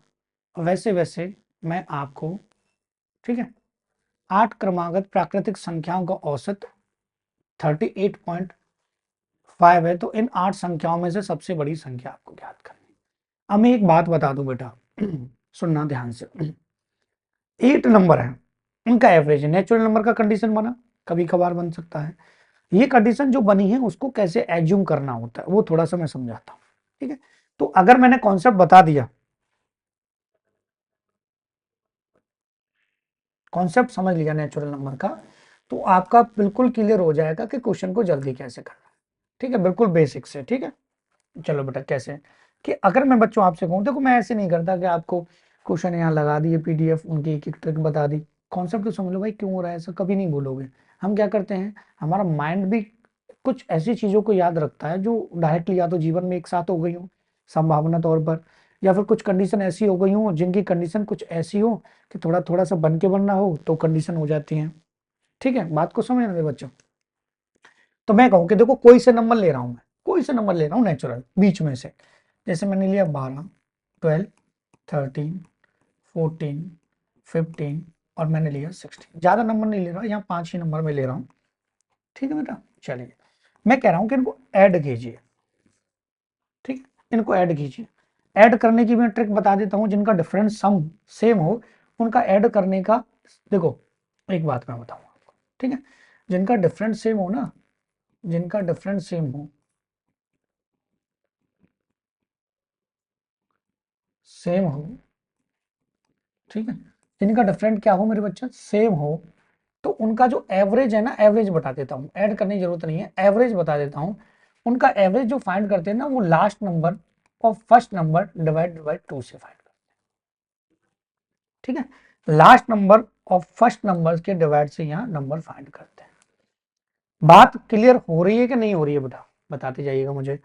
वैसे वैसे मैं आपको, ठीक है, 8 क्रमागत प्राकृतिक संख्याओं का औसत 38.5 है, तो इन 8 संख्याओं में से सबसे बड़ी संख्या आपको ज्ञात करनी है। अब मैं एक बात बता दूं बेटा, सुनना ध्यान से। 8 नंबर है, इनका एवरेज नेचुरल नंबर का कंडीशन बना, कभी कभार बन सकता है। ये कंडीशन जो बनी है उसको कैसे एज्यूम करना होता है वो थोड़ा सा मैं समझाता हूं, ठीक है। तो अगर मैंने कॉन्सेप्ट बता दिया, कॉन्सेप्ट समझ लिया नेचुरल नंबर का, तो आपका बिल्कुल क्लियर हो जाएगा कि क्वेश्चन को जल्दी कैसे करना है, ठीक है, बिल्कुल बेसिक से, ठीक है। चलो बेटा, कैसे कि अगर मैं बच्चों आपसे कहूँ, देखो मैं ऐसे नहीं करता कि आपको क्वेश्चन यहाँ लगा दिए, पीडीएफ उनकी एक एक ट्रिक बता दी, कॉन्सेप्ट तो समझ लो भाई क्यों हो रहा है ऐसा, कभी नहीं बोलोगे। हम क्या करते हैं, हमारा माइंड भी कुछ ऐसी चीजों को याद रखता है जो डायरेक्टली या तो जीवन में एक साथ हो गई हो संभावना तौर पर, या फिर कुछ कंडीशन ऐसी हो गई हो जिनकी कंडीशन कुछ ऐसी हो कि थोड़ा थोड़ा सा बन के बनना हो तो कंडीशन हो जाती है, ठीक है। बात को समझ रहे बच्चों। तो मैं कहूँ कि देखो कोई से नंबर ले रहा हूं मैं, कोई से नंबर ले रहा हूँ नेचुरल बीच में से, जैसे मैंने लिया 12, 12, 13, 14, 15 और मैंने लिया 16। ज्यादा नंबर नहीं ले रहा, यहाँ 5 ही नंबर में ले रहा हूँ, ठीक है बेटा। चलिए, मैं कह रहा हूँ कि इनको ऐड कीजिए, ठीक है, इनको ऐड कीजिए। ऐड करने की मैं ट्रिक बता देता हूँ, जिनका डिफरेंस सम सेम हो उनका ऐड करने का। देखो एक बात मैं बताऊँ आपको, ठीक है, जिनका डिफरेंस सेम हो ना, जिनका डिफरेंस सेम हो, सेम हो, ठीक है, जिनका डिफरेंट क्या हो मेरे बच्चे, सेम हो, तो उनका जो एवरेज है ना, एवरेज बता देता हूँ, ऐड करने की जरूरत नहीं है, एवरेज बता देता हूँ। उनका एवरेज जो फाइंड करते हैं ना, वो लास्ट नंबर और फर्स्ट नंबर डिवाइड बाय 2 से फाइंड करते हैं, ठीक है। लास्ट नंबर और फर्स्ट नंबर के डिवाइड से यहाँ नंबर फाइंड करते हैं। बात क्लियर हो रही है कि नहीं हो रही है बेटा, बताते जाइएगा मुझे।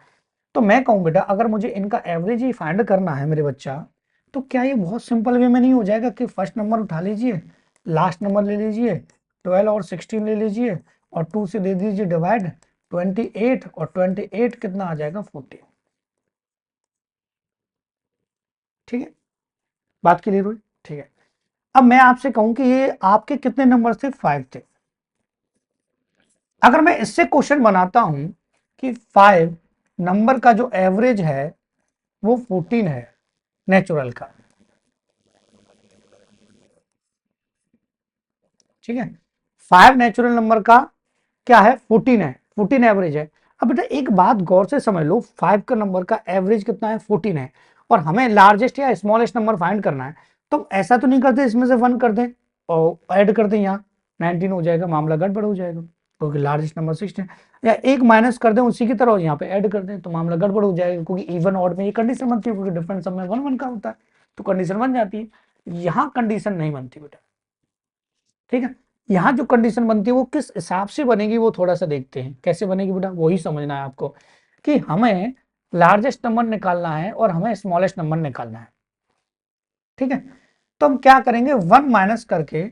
तो मैं कहूँ बेटा अगर मुझे इनका एवरेज ही फाइंड करना है मेरे बच्चा, तो क्या ये बहुत सिंपल वे में नहीं हो जाएगा कि फर्स्ट नंबर उठा लीजिए, लास्ट नंबर ले लीजिए, 12 और 16 ले लीजिए और 2 से दे दीजिए डिवाइड, 28 और 28 कितना आ जाएगा 14। ठीक है, बात क्लियर हुई? ठीक है, अब मैं आपसे कहूं कि ये आपके कितने नंबर थे? 5 थे। अगर मैं इससे क्वेश्चन बनाता हूं कि 5 नंबर का जो एवरेज है वो 14 है नेचुरल का, ठीक है, 5 नेचुरल नंबर का क्या है? 14 है, 14 एवरेज है। अब बेटा एक बात गौर से समझ लो, 5 का नंबर का एवरेज कितना है? 14 है, और हमें लार्जेस्ट या स्मॉलेस्ट नंबर फाइंड करना है। तो ऐसा तो नहीं करते इसमें से 1 कर दें और ऐड कर दें, यहाँ 19 हो जाएगा, मामला गड़बड़ हो जाएगा क्योंकि लार्जेस्ट नंबर 16, या एक माइनस कर दें उसी की तरह यहाँ पे ऐड कर दें तो मामला गड़बड़ हो जाएगा, क्योंकि इवन ऑड में ये कंडीशन बनती है, क्योंकि डिफरेंट सब में 1 1 का होता है तो कंडीशन बन जाती है। यहाँ कंडीशन नहीं बनती बेटा, ठीक है। यहाँ जो कंडीशन बनती है वो किस हिसाब से बनेगी वो थोड़ा सा देखते हैं, कैसे बनेगी बेटा वही समझना है आपको, कि हमें लार्जेस्ट नंबर निकालना है और हमें स्मॉलेस्ट नंबर निकालना है, ठीक है। तो हम क्या करेंगे, 1 माइनस करके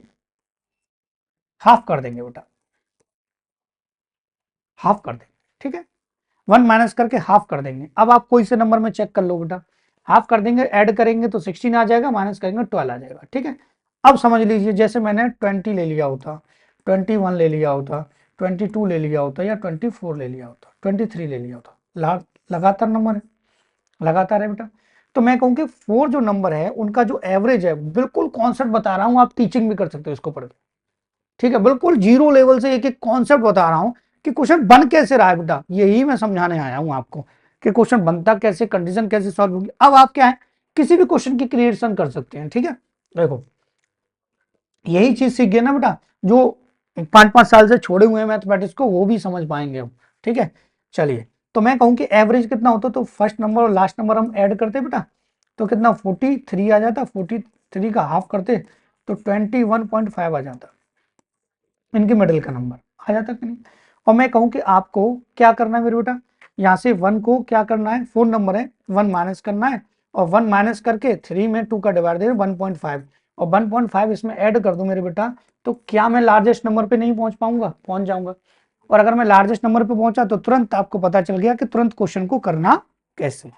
हाफ कर देंगे बेटा, हाफ कर देंगे, ठीक है, 1 माइनस करके हाफ कर देंगे। अब आप कोई से नंबर में चेक कर लो बेटा, हाफ कर देंगे, ऐड करेंगे तो 16 आ जाएगा, माइनस करेंगे 12 आ जाएगा, ठीक है। अब समझ लीजिए जैसे मैंने 20 ले लिया होता, 21 ले लिया होता, 22 ले लिया होता, या 24 ले लिया होता, 23 ले लिया होता, लगातार नंबर है, लगातार है बेटा। तो मैं कहूँ कि 4 जो नंबर है उनका जो एवरेज है, बिल्कुल कॉन्सेप्ट बता रहा हूँ, आप टीचिंग भी कर सकते हो इसको पढ़ के, ठीक है, बिल्कुल जीरो लेवल से एक एक कॉन्सेप्ट बता रहा हूं कि क्वेश्चन बन कैसे रहा है बेटा, यही मैं समझाने आया हूं आपको कि क्वेश्चन बनता कैसे, कंडीशन कैसे सॉल्व होगी। अब आप क्या है, किसी भी क्वेश्चन की क्रिएशन कर सकते हैं, ठीक है। देखो यही चीज सीख गए ना बेटा, जो 5 5 साल से छोड़े हुए हैं मैथमेटिक्स को वो भी समझ पाएंगे हम, ठीक है। चलिए, तो मैं कहूं कि एवरेज कितना होता, तो फर्स्ट नंबर और लास्ट नंबर हम ऐड करते बेटा, तो कितना 43 आ जाता, 43 का हाफ करते तो 21.5 आ जाता, इनके मिडिल का नंबर आ जाता कि नहीं। और मैं कहूं कि आपको क्या करना है मेरे बेटा, यहाँ से 1 को क्या करना है, 4 नंबर है, 1 माइनस करना है, और 1 माइनस करके 3 में 2 का डिवाइड दे 1.5, और 1.5 इसमें ऐड कर दूं मेरे बेटा, तो क्या मैं लार्जेस्ट नंबर पे नहीं पहुंच पाऊंगा? पहुंच जाऊंगा। और अगर मैं लार्जेस्ट नंबर पे पहुंचा तो तुरंत आपको पता चल गया कि तुरंत क्वेश्चन को करना कैसे।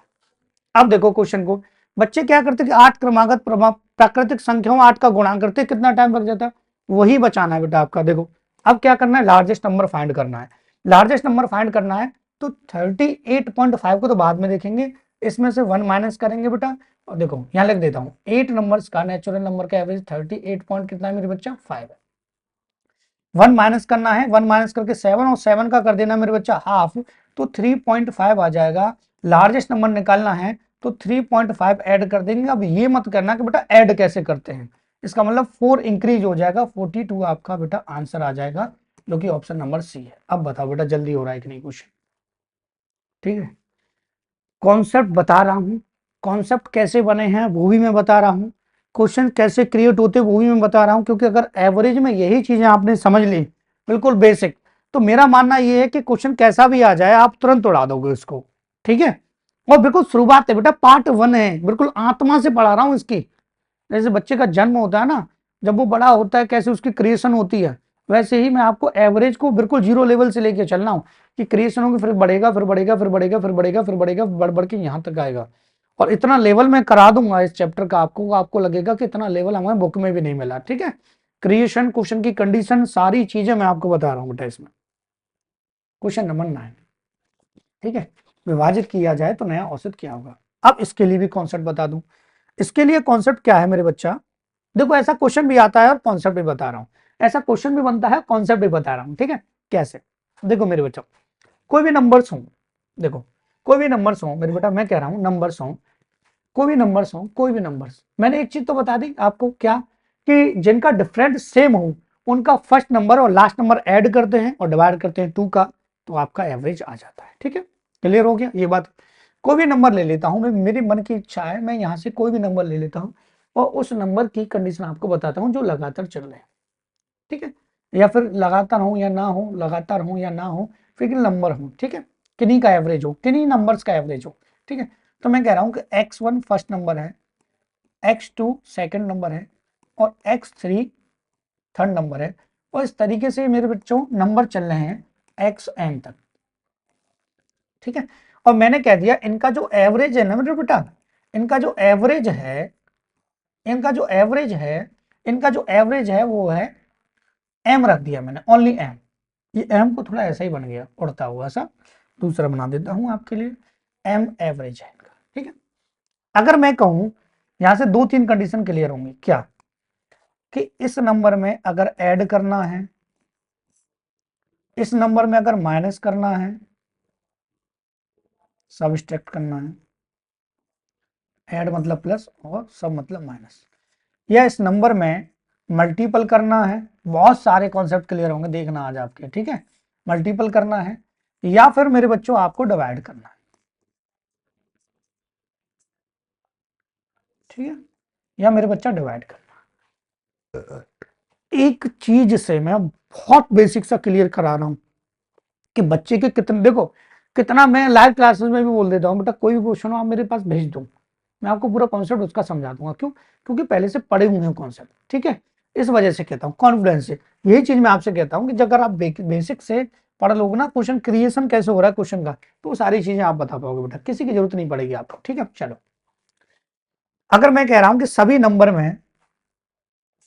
अब देखो क्वेश्चन को, बच्चे क्या करते कि 8 क्रमागत प्राकृतिक संख्याओं 8 का गुणा करते, कितना टाइम लग जाता है? वही बचाना है बेटा आपका। देखो अब क्या करना है, लार्जेस्ट नंबर फाइंड करना है, लार्जेस्ट नंबर फाइंड करना है तो 38.5 को तो बाद में देखेंगे, इसमें से 1 माइनस करेंगे बेटा, और देखो यहाँ लिख देता हूँ 8 नंबर्स का नेचुरल नंबर का एवरेज 38 पॉइंट कितना है मेरे बच्चा? 5 है। 1 माइनस करना है, 1 माइनस करके 7, और 7 का कर देना मेरे बच्चा हाफ, तो 3.5 आ जाएगा। लार्जेस्ट नंबर निकालना है तो 3.5 ऐड कर देंगे। अब ये मत करना कि बेटा ऐड कैसे करते हैं, इसका मतलब 4 इंक्रीज हो जाएगा, 42 आपका बेटा आंसर आ जाएगा, जो कि ऑप्शन नंबर सी है। अब बताओ बेटा जल्दी हो रहा है कि नहीं क्वेश्चन? ठीक है, कॉन्सेप्ट बता रहा हूं, कॉन्सेप्ट कैसे बने हैं वो भी मैं बता रहा हूं, क्वेश्चन कैसे क्रिएट होते वो भी मैं बता रहा हूं, क्योंकि अगर एवरेज में यही चीजें आपने समझ ली बिल्कुल बेसिक, तो मेरा मानना यह है कि क्वेश्चन कैसा भी आ जाए आप तुरंत उड़ा दोगे उसको, ठीक है। और बिल्कुल शुरुआत है बेटा, पार्ट 1 है, बिल्कुल आत्मा से पढ़ा रहा हूं इसकी। जैसे बच्चे का जन्म होता है ना, जब वो बड़ा होता है कैसे उसकी क्रिएशन होती है, वैसे ही मैं आपको एवरेज को बिल्कुल जीरो लेवल से लेके चलना हूं, कि क्रिएशन होगी, फिर बढ़ेगा, फिर बढ़ेगा, फिर बढ़ेगा, फिर बढ़ेगा, फिर बढ़ेगा, बढ़ बढ़ के यहां तक आएगा। और इतना लेवल मैं करा दूंगा इस चैप्टर का आपको, आपको लगेगा कि इतना लेवल हमें बुक में भी नहीं मिला, ठीक है। क्रिएशन, क्वेश्चन की कंडीशन, सारी चीजें मैं आपको बता रहा हूं बेटा इसमें। क्वेश्चन नंबर 9, ठीक है, विभाजित किया जाए तो नया औसत क्या होगा। अब इसके लिए भी कॉन्सेप्ट बता दूं, इसके लिए कॉन्सेप्ट क्या है मेरे बच्चा, देखो ऐसा क्वेश्चन भी आता है और कॉन्सेप्ट भी बता रहा हूं, ऐसा क्वेश्चन भी बनता है, कॉन्सेप्ट भी बता रहा हूं, ठीक है। कैसे, देखो मेरे बच्चों, कोई भी नंबर्स हो, देखो कोई भी नंबर्स हो मेरे बेटा, मैं कह रहा हूं नंबर्स हो, कोई भी नंबर्स हो, कोई भी नंबर्स, मैंने एक चीज तो बता दी आपको, क्या कि जिनका डिफरेंट सेम हो उनका फर्स्ट नंबर और लास्ट नंबर ऐड करते हैं और डिवाइड करते हैं 2 का, तो आपका एवरेज आ जाता है, ठीक है। क्लियर हो गया ये बात। कोई भी नंबर ले लेता हूं मैं, मेरी मन की इच्छा है, मैं यहां से कोई भी नंबर ले लेता हूं और उस नंबर की कंडीशन आपको बताता हूं जो लगातार चल रहे हैं, ठीक है, या फिर लगातार हो या ना हो, लगातार हो या ना हो, फिर नंबर हो, ठीक है। किन्हीं का एवरेज हो, किन्हीं नंबर्स का एवरेज हो, ठीक है। तो मैं कह रहा हूं कि x1 फर्स्ट नंबर है, x2 सेकंड नंबर है और x3 थर्ड नंबर है, और इस तरीके से मेरे बच्चों नंबर चल रहे हैं xn तक, ठीक है। और मैंने कह दिया इनका जो एवरेज है ना मेरे बेटा, इनका जो एवरेज है, इनका जो एवरेज है, इनका जो एवरेज है वो है m रख दिया मैंने, ओनली m। ये m को थोड़ा ऐसा ही बन गया उड़ता हुआ सा, दूसरा बना देता हूं आपके लिए, m एवरेज है इनका, ठीक है। अगर मैं कहूं यहां से 2-3 कंडीशन क्लियर होंगी, क्या कि इस नंबर में अगर ऐड करना है, इस नंबर में अगर माइनस करना है, सबट्रैक्ट करना है, ऐड मतलब प्लस और सब मतलब माइनस, या इस नंबर में मल्टीपल करना है, बहुत सारे कॉन्सेप्ट क्लियर होंगे देखना आज आपके, ठीक है। मल्टीपल करना है या फिर मेरे बच्चों आपको डिवाइड करना है, ठीक है, या मेरे बच्चा डिवाइड करना। एक चीज से मैं बहुत बेसिक सा क्लियर करा रहा हूं कि बच्चे के कितने, देखो कितना मैं लाइव क्लासेस में भी बोल देता हूं, बेटा कोई भी क्वेश्चन हो आप मेरे पास भेज दो, मैं आपको पूरा कॉन्सेप्ट उसका समझा दूंगा। क्यों? क्योंकि पहले से पढ़े हुए हैं कॉन्सेप्ट, ठीक है। इस वजह से कहता हूँ कॉन्फिडेंस से, यही चीज मैं आपसे कहता हूँ कि अगर आप बेसिक से पढ़ लोगे ना, क्वेश्चन क्रिएशन कैसे हो रहा है क्वेश्चन का, तो वो सारी चीजें आप बता पाओगे बेटा, किसी की जरूरत नहीं पड़ेगी आपको, ठीक है। चलो, अगर मैं कह रहा हूं कि सभी नंबर में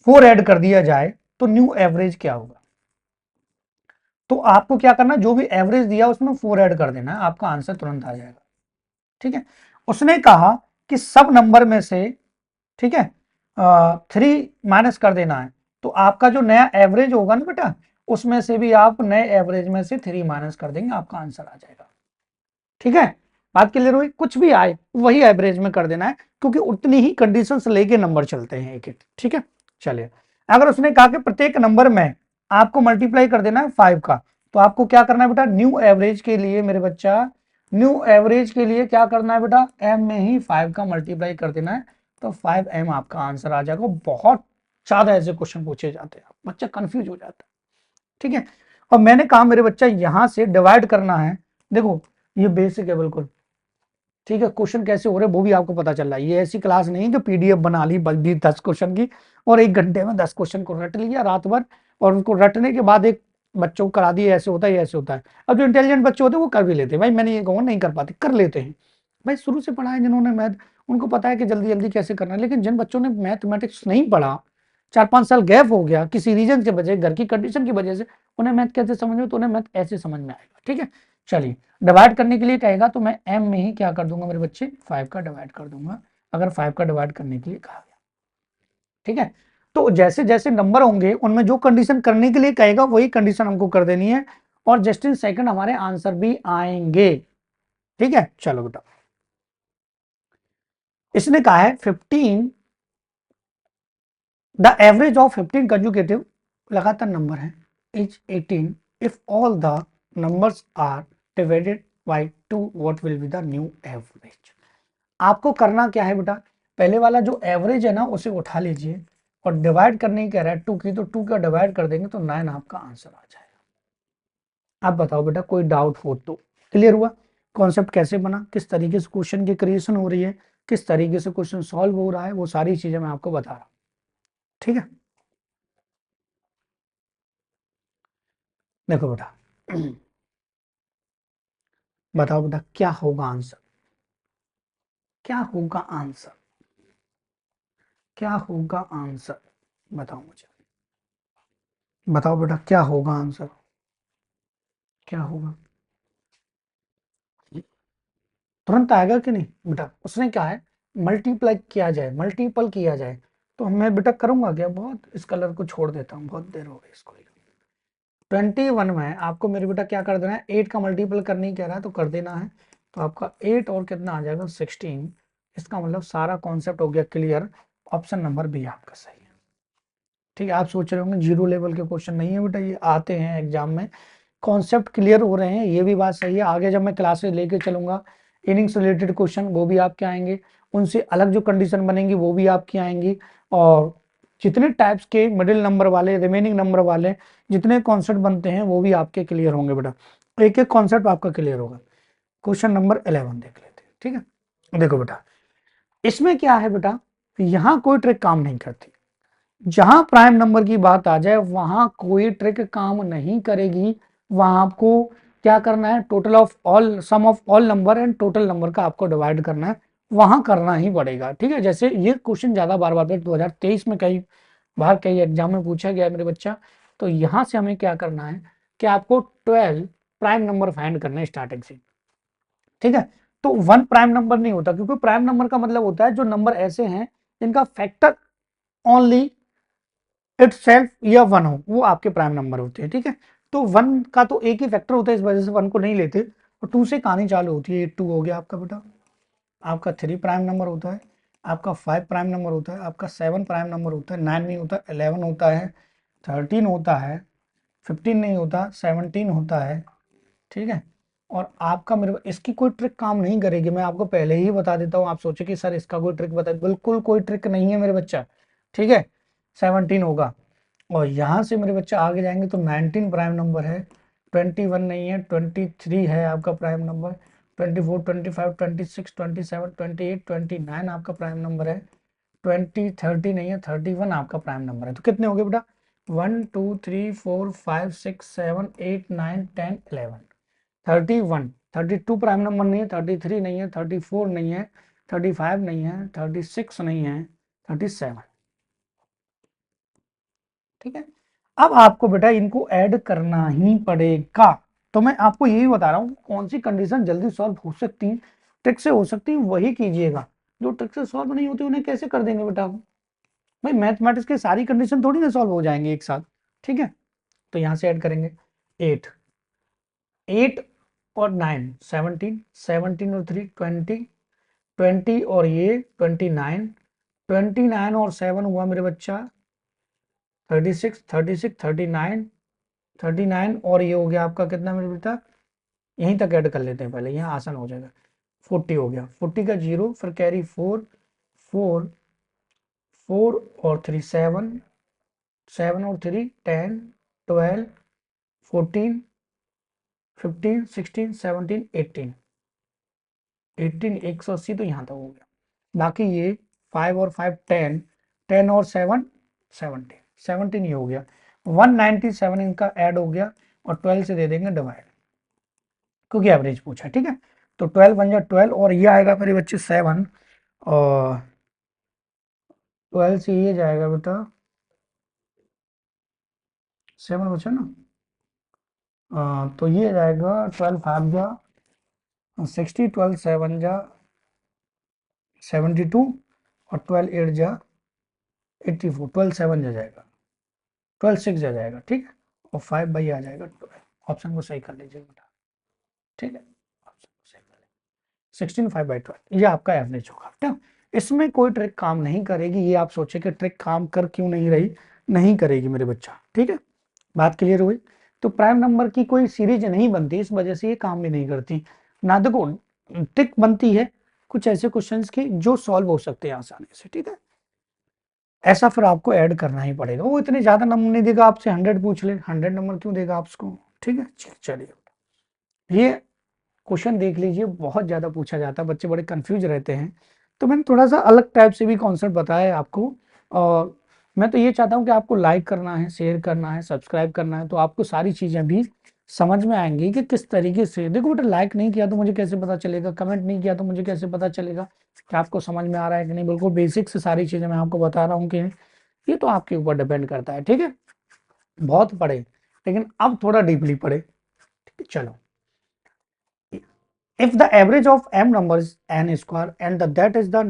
4 ऐड कर दिया जाए तो न्यू एवरेज क्या होगा, तो आपको क्या करना है, जो भी एवरेज दिया उसमें 4 ऐड कर देना है, आपका आंसर तुरंत आ जाएगा, ठीक है। उसने कहा कि सब नंबर में से, ठीक है, 3 माइनस कर देना है, तो आपका जो नया एवरेज होगा ना बेटा, उसमें से भी आप नए एवरेज में से 3 माइनस कर देंगे, आपका आंसर आ जाएगा, ठीक है। बात क्लियर हुई? कुछ भी आए वही एवरेज में कर देना है, क्योंकि उतनी ही कंडीशंस लेके नंबर चलते हैं एक एक, ठीक है। चलिए, अगर उसने कहा कि प्रत्येक नंबर में आपको मल्टीप्लाई कर देना है 5 का, तो आपको क्या करना है बेटा, न्यू एवरेज के लिए मेरे बच्चा, न्यू एवरेज के लिए क्या करना है बेटा, m में ही 5 का मल्टीप्लाई कर देना है, तो 5m आपका आंसर आ जाएगा। बहुत ज्यादा ऐसे क्वेश्चन पूछे जाते हैं, बच्चा कंफ्यूज हो जाता है, ठीक है। और मैंने कहा मेरे बच्चा यहां से डिवाइड करना है, देखो ये बेसिक है बिल्कुल, ठीक है। क्वेश्चन कैसे हो रहे हैं वो भी आपको पता चल रहा है, ये ऐसी क्लास नहीं कि पीडीएफ बना ली बल्कि 10 क्वेश्चन की और 1 घंटे में 10 क्वेश्चन को रट लिया रात भर, और उनको रटने के बाद एक बच्चों को करा दिए ऐसे होता है ऐसे होता है। अब जो इंटेलिजेंट बच्चे होते हैं वो कर भी लेते हैं भाई, मैंने ये कहूँ नहीं कर पाते, कर लेते हैं भाई, शुरू से पढ़ा है जिन्होंने मैथ, उनको पता है कि जल्दी जल्दी कैसे करना है। लेकिन जिन बच्चों ने मैथमेटिक्स नहीं पढ़ा, 4-5 साल गैप हो गया किसी रीजन के वजह, घर की कंडीशन की वजह से, उन्हें मैथ कैसे समझ में, तो उन्हें मैथ ऐसे समझ में आएगा, ठीक है। चलिए, डिवाइड करने के लिए कहेगा तो मैं m में ही क्या कर दूंगा मेरे बच्चे, 5 का डिवाइड कर दूंगा, अगर 5 का डिवाइड करने के लिए कहा गया, ठीक है। तो जैसे जैसे नंबर होंगे उनमें जो कंडीशन करने के लिए कहेगा वही कंडीशन हमको कर देनी है, और जस्ट इन सेकंड हमारे आंसर भी आएंगे, ठीक है। चलो बेटा, इसने कहा है 15, द एवरेज ऑफ 15 कंजुगेटिव लगातार नंबर है is 18 if all the numbers are divided by 2, what will be the new average. आपको करना क्या है बेटा, पहले वाला जो एवरेज है ना उसे उठा लीजिए और डिवाइड करने की कह रहा है 2 की, तो 2 का डिवाइड कर देंगे तो 9 आपका आंसर आ जाएगा। आप बताओ बेटा, कोई डाउट हो तो? क्लियर हुआ कॉन्सेप्ट कैसे बना, किस तरीके से क्वेश्चन की क्रिएशन हो रही है, किस तरीके से क्वेश्चन सॉल्व हो रहा है, वो सारी चीजें मैं आपको बता रहा हूं, ठीक है। देखो बेटा, बताओ बेटा क्या होगा आंसर, क्या होगा आंसर, क्या होगा आंसर, बताओ मुझे, बताओ बेटा क्या होगा आंसर, क्या होगा, तुरंत आएगा कि नहीं बेटा? उसने क्या है, मल्टीप्लाई किया जाए, मल्टीपल किया जाए, तो मैं बेटा करूंगा क्या, बहुत इस कलर को छोड़ देता हूँ, बहुत देर हो गई इसको। 21 में आपको मेरे बेटा क्या कर देना है, 8 का मल्टीपल करने ही कह रहा है तो कर देना है, तो आपका 8 और कितना आ जाएगा 16। इसका मतलब सारा कॉन्सेप्ट हो गया क्लियर, ऑप्शन नंबर बी आपका सही है, ठीक है। आप सोच रहे होंगे जीरो लेवल के क्वेश्चन नहीं है बेटा, ये आते हैं एग्जाम में, कॉन्सेप्ट क्लियर हो रहे हैं, ये भी बात सही है। आगे जब मैं क्लासेस लेके चलूंगा, इनिंग्स रिलेटेड क्वेश्चन वो भी आपके आएंगे, उनसे अलग जो कंडीशन बनेंगी वो भी आपकी आएंगी, और जितने टाइप्स के मिडिल नंबर वाले, रिमेनिंग नंबर वाले जितने कॉन्सेप्ट बनते हैं वो भी आपके क्लियर होंगे बेटा, एक एक कॉन्सेप्ट आपका क्लियर होगा। क्वेश्चन नंबर 11 देख लेते हैं, ठीक है। देखो बेटा, इसमें क्या है बेटा, यहां कोई ट्रिक काम नहीं करती। जहां प्राइम नंबर की बात आ जाए वहां कोई ट्रिक काम नहीं करेगी। वहां आपको क्या करना है, total of all, sum of all number and total number का आपको डिवाइड करना है, वहां करना ही पड़ेगा, ठीक है। जैसे ये क्वेश्चन ज्यादा बार बार 2023 में कई बार कई एग्जाम में पूछा गया है मेरे बच्चा। तो यहां से हमें क्या करना है कि आपको 12 प्राइम नंबर फाइंड करना है स्टार्टिंग से, ठीक है। तो वन प्राइम नंबर नहीं होता, क्योंकि प्राइम नंबर का मतलब होता है जो नंबर ऐसे हैं जिनका फैक्टर ओनली इट सेल्फ या वन हो, वो आपके प्राइम नंबर होते हैं, ठीक है। तो वन का तो एक ही फैक्टर होता है, इस वजह से वन को नहीं लेते। और टू से कहानी चालू होती है, टू हो गया आपका बेटा, आपका थ्री प्राइम नंबर होता है, आपका फाइव प्राइम नंबर होता है, आपका सेवन प्राइम नंबर होता है, नाइन नहीं होता, 11 होता है, 13 होता है, 15 नहीं होता, 17 होता है, ठीक है। और आपका मेरे इसकी कोई ट्रिक काम नहीं करेगी, मैं आपको पहले ही बता देता हूँ। आप सोचे कि सर इसका कोई ट्रिक बता, बिल्कुल कोई ट्रिक नहीं है मेरे बच्चा, ठीक है। 17 होगा, और यहाँ से मेरे बच्चा आगे जाएंगे तो 19 प्राइम नंबर है, 21 नहीं है, 23 है आपका प्राइम नंबर, 24, 25, 26, 27, 28, 29 आपका प्राइम नंबर है, 30 नहीं है, 31 आपका प्राइम नंबर है। तो कितने हो गए बेटा, 1 2 3 4 5 6 7 8 9 10 11, 31, 32 प्राइम नंबर नहीं है, 33 नहीं है, 34 नहीं है, 35 नहीं है, 36 नहीं है, 37, ठीक है। अब आपको बेटा इनको ऐड करना ही पड़ेगा। तो मैं आपको यही बता रहा हूँ कौन सी कंडीशन जल्दी सॉल्व हो सकती है, ट्रिक से हो सकती है, वही कीजिएगा। जो ट्रिक से सॉल्व नहीं होती उन्हें कैसे कर देंगे बेटा आप? भाई मैथमेटिक्स की सारी कंडीशन थोड़ी ना सॉल्व हो जाएंगे एक साथ, ठीक है। तो यहां से ऐड करेंगे 8, 8 और 9 17, 17 और 3 20, 20 और ये 29, 29 और 7 हुआ मेरे बच्चा 36, 36, 39, 39 और ये हो गया आपका कितना मेरे बेटा, यहीं तक ऐड कर लेते हैं पहले, यहाँ आसान हो जाएगा। 40 हो गया, 40 का जीरो, फिर कैरी 4, 4, 4 और 3 7, 7 और 3 10, 12, 14, 15, 16, 17, 18, 18 180 तो यहाँ तक हो गया। बाकी ये 5 और 5 10, 10 और 7 17, 17 ये हो गया, 197 इनका ऐड हो गया, और 12 से दे देंगे डिवाइड, क्योंकि एवरेज पूछा, ठीक है। तो 12 बन जाए 12, और ये आएगा मेरे बच्चे 7, और 12 से ये जाएगा बेटा 7 बचा ना, तो ये जाएगा 12 5 जा 60, 12 7 जा 72, और 12 8 जा 84, 12 7 जा जाएगा, 12 6 जा जाएगा, ठीक है। और 5 बाई आ जाएगा 12, ऑप्शन को सही कर लीजिए बेटा, ठीक है। ऑप्शन को सही कर लीजिए, 16 5 बाई 12 ये आपका एवरेज होगा, ठीक है। इसमें कोई ट्रिक काम नहीं करेगी, ये आप सोचे कि ट्रिक काम कर क्यों नहीं रही, नहीं करेगी मेरे बच्चा, ठीक है। बात क्लियर हुई। तो प्राइम नंबर की कोई सीरीज नहीं बनती, इस वजह से ये काम भी नहीं करती ना। देखो ट्रिक बनती है कुछ ऐसे क्वेश्चंस की जो सॉल्व हो सकते हैं आसानी से, ठीक है। ऐसा फिर आपको ऐड करना ही पड़ेगा, वो इतने ज्यादा नंबर नहीं देगा आपसे, 100 पूछ ले, 100 नंबर क्यों देगा आपको, ठीक है। चलिए ये क्वेश्चन देख लीजिए, बहुत ज्यादा पूछा जाता है, बच्चे बड़े कंफ्यूज रहते हैं। तो मैंने थोड़ा सा अलग टाइप से भी कॉन्सेप्ट बताया है आपको। और मैं तो ये चाहता हूँ कि आपको लाइक करना है, शेयर करना है, सब्सक्राइब करना है, तो आपको सारी चीजें भी समझ में आएंगी कि किस तरीके से। देखो बेटा, लाइक नहीं किया तो मुझे कैसे पता चलेगा, कमेंट नहीं किया तो मुझे कैसे पता चलेगा कि आपको समझ में आ रहा है कि नहीं। बिल्कुल बेसिक से सारी चीजें मैं आपको बता रहा हूँ कि ये तो आपके ऊपर डिपेंड करता है, ठीक है। बहुत पढ़े, लेकिन अब थोड़ा डीपली पढ़े, ठीक है। चलो, if the average of m numbers n square and that is the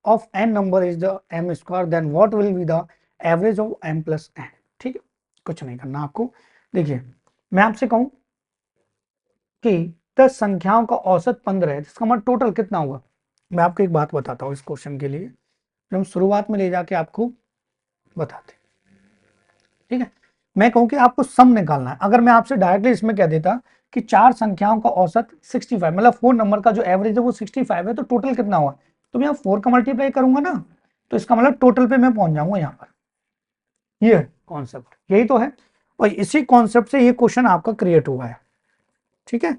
of n number is the m square, then what will be the average of m plus n, ठीक है। कुछ नहीं करना आपको। देखिए मैं आपसे कहूं कि 10 संख्याओं का औसत 15 है, इसका मतलब टोटल कितना होगा। मैं आपको एक बात बताता हूं इस क्वेश्चन के लिए, हम शुरुआत में ले जाके आपको बताते, ठीक है। मैं कहूं कि आपको सम निकालना है, अगर मैं आपसे डायरेक्टली इसमें कह देता कि 4 संख्याओं का औसत 65, मतलब 4 नंबर का जो एवरेज है वो 65 है, तो टोटल कितना हुआ, तो मैं यहाँ 4 का मल्टीप्लाई करूंगा ना, तो इसका मतलब टोटल पे मैं पहुंच जाऊंगा यहाँ पर। ये कॉन्सेप्ट यही तो है, और इसी कॉन्सेप्ट से ये क्वेश्चन आपका क्रिएट हुआ है, ठीक है।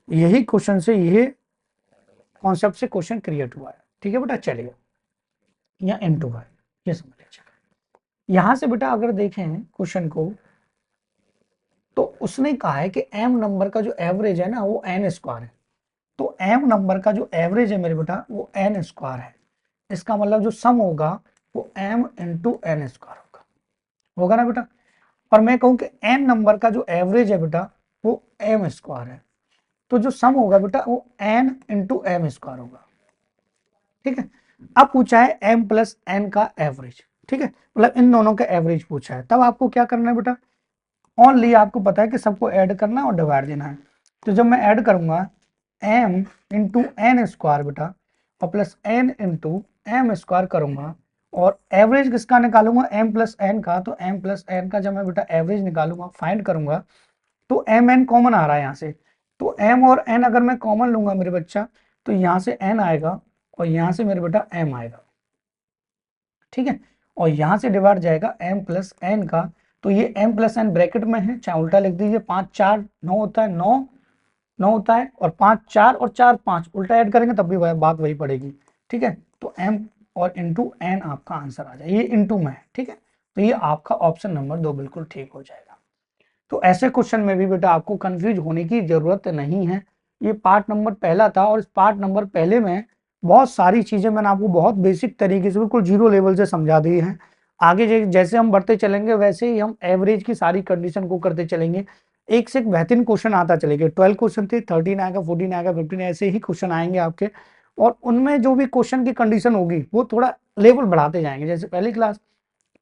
यही क्वेश्चन से, ये कॉन्सेप्ट से क्वेश्चन क्रिएट हुआ है। ठीक है बेटा, चलिए यहाँ n2 है, ये समझ लीजिए। यहां से बेटा अगर देखें क्वेश्चन को, तो उसने कहा है कि m नंबर का जो एवरेज है ना वो n स्क्वायर है। तो m नंबर का जो एवरेज है मेरे बेटा वो n स्क्वायर है। इसका मतलब जो सम होगा वो m इंटू एन स्क्वायर होगा ना बेटा। और मैं कहूं कि n नंबर का जो एवरेज है बेटा वो m स्क्वायर है, तो जो सम होगा बेटा वो n इंटू एम स्क्वायर होगा। ठीक है, अब पूछा है m प्लस n का एवरेज। ठीक है, मतलब इन दोनों का एवरेज पूछा है, तब आपको क्या करना है बेटा, ओनली आपको पता है कि सबको ऐड करना है और डिवाइड देना है। तो जब मैं ऐड करूंगा m इंटू एन स्क्वायर बेटा और plus n into m square करूंगा, और एवरेज किसका निकालूंगा, m प्लस n का। तो m प्लस n का जब मैं बेटा एवरेज निकालूंगा, फाइंड करूंगा, तो एम एन कॉमन आ रहा है यहाँ से। तो m और n अगर मैं कॉमन लूंगा मेरे बच्चा, तो यहाँ से n आएगा और यहाँ से मेरे बेटा m आएगा। ठीक है, और यहाँ से डिवाइड जाएगा m प्लस n का। तो ये m प्लस n ब्रैकेट में है, चाहे उल्टा लिख दीजिए, 5 4 9 होता है, 9 9 होता है, और 5 4 और 4 5 उल्टा ऐड करेंगे तब भी बात वही पड़ेगी। ठीक है, तो m और इंटू n आपका आंसर आ जाए, ये इंटू में है। ठीक है, तो ये आपका ऑप्शन नंबर 2 बिल्कुल ठीक हो जाएगा। तो ऐसे क्वेश्चन में भी बेटा आपको कंफ्यूज होने की जरूरत नहीं है। ये पार्ट नंबर पहला था, और इस पार्ट नंबर पहले में बहुत सारी चीजें मैंने आपको बहुत बेसिक तरीके से बिल्कुल जीरो लेवल से समझा दी है। आगे जैसे हम बढ़ते चलेंगे वैसे ही हम एवरेज की सारी कंडीशन को करते चलेंगे। एक से एक बेहतरीन क्वेश्चन आता चलेगा। 12 क्वेश्चन थे, 13 आएगा, 14 आएगा, 15 ऐसे ही क्वेश्चन आएंगे आपके, और उनमें जो भी क्वेश्चन की कंडीशन होगी वो थोड़ा लेवल बढ़ाते जाएंगे। जैसे पहली क्लास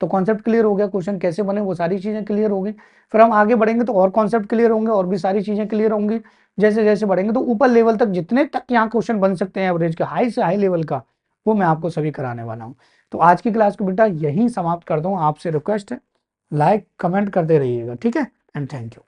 तो कॉन्सेप्ट क्लियर हो गया, क्वेश्चन कैसे बने वो सारी चीजें क्लियर होगी। फिर हम आगे बढ़ेंगे तो और कॉन्सेप्ट क्लियर होंगे और भी सारी चीजें क्लियर होंगी। जैसे जैसे बढ़ेंगे तो ऊपर लेवल तक जितने तक यहाँ क्वेश्चन बन सकते हैं एवरेज के, हाई से हाई लेवल का, वो मैं आपको सभी कराने वाला हूँ। तो आज की क्लास को बेटा यहीं समाप्त कर दूँ। आपसे रिक्वेस्ट है लाइक कमेंट करते रहिएगा। ठीक है, एंड थैंक यू।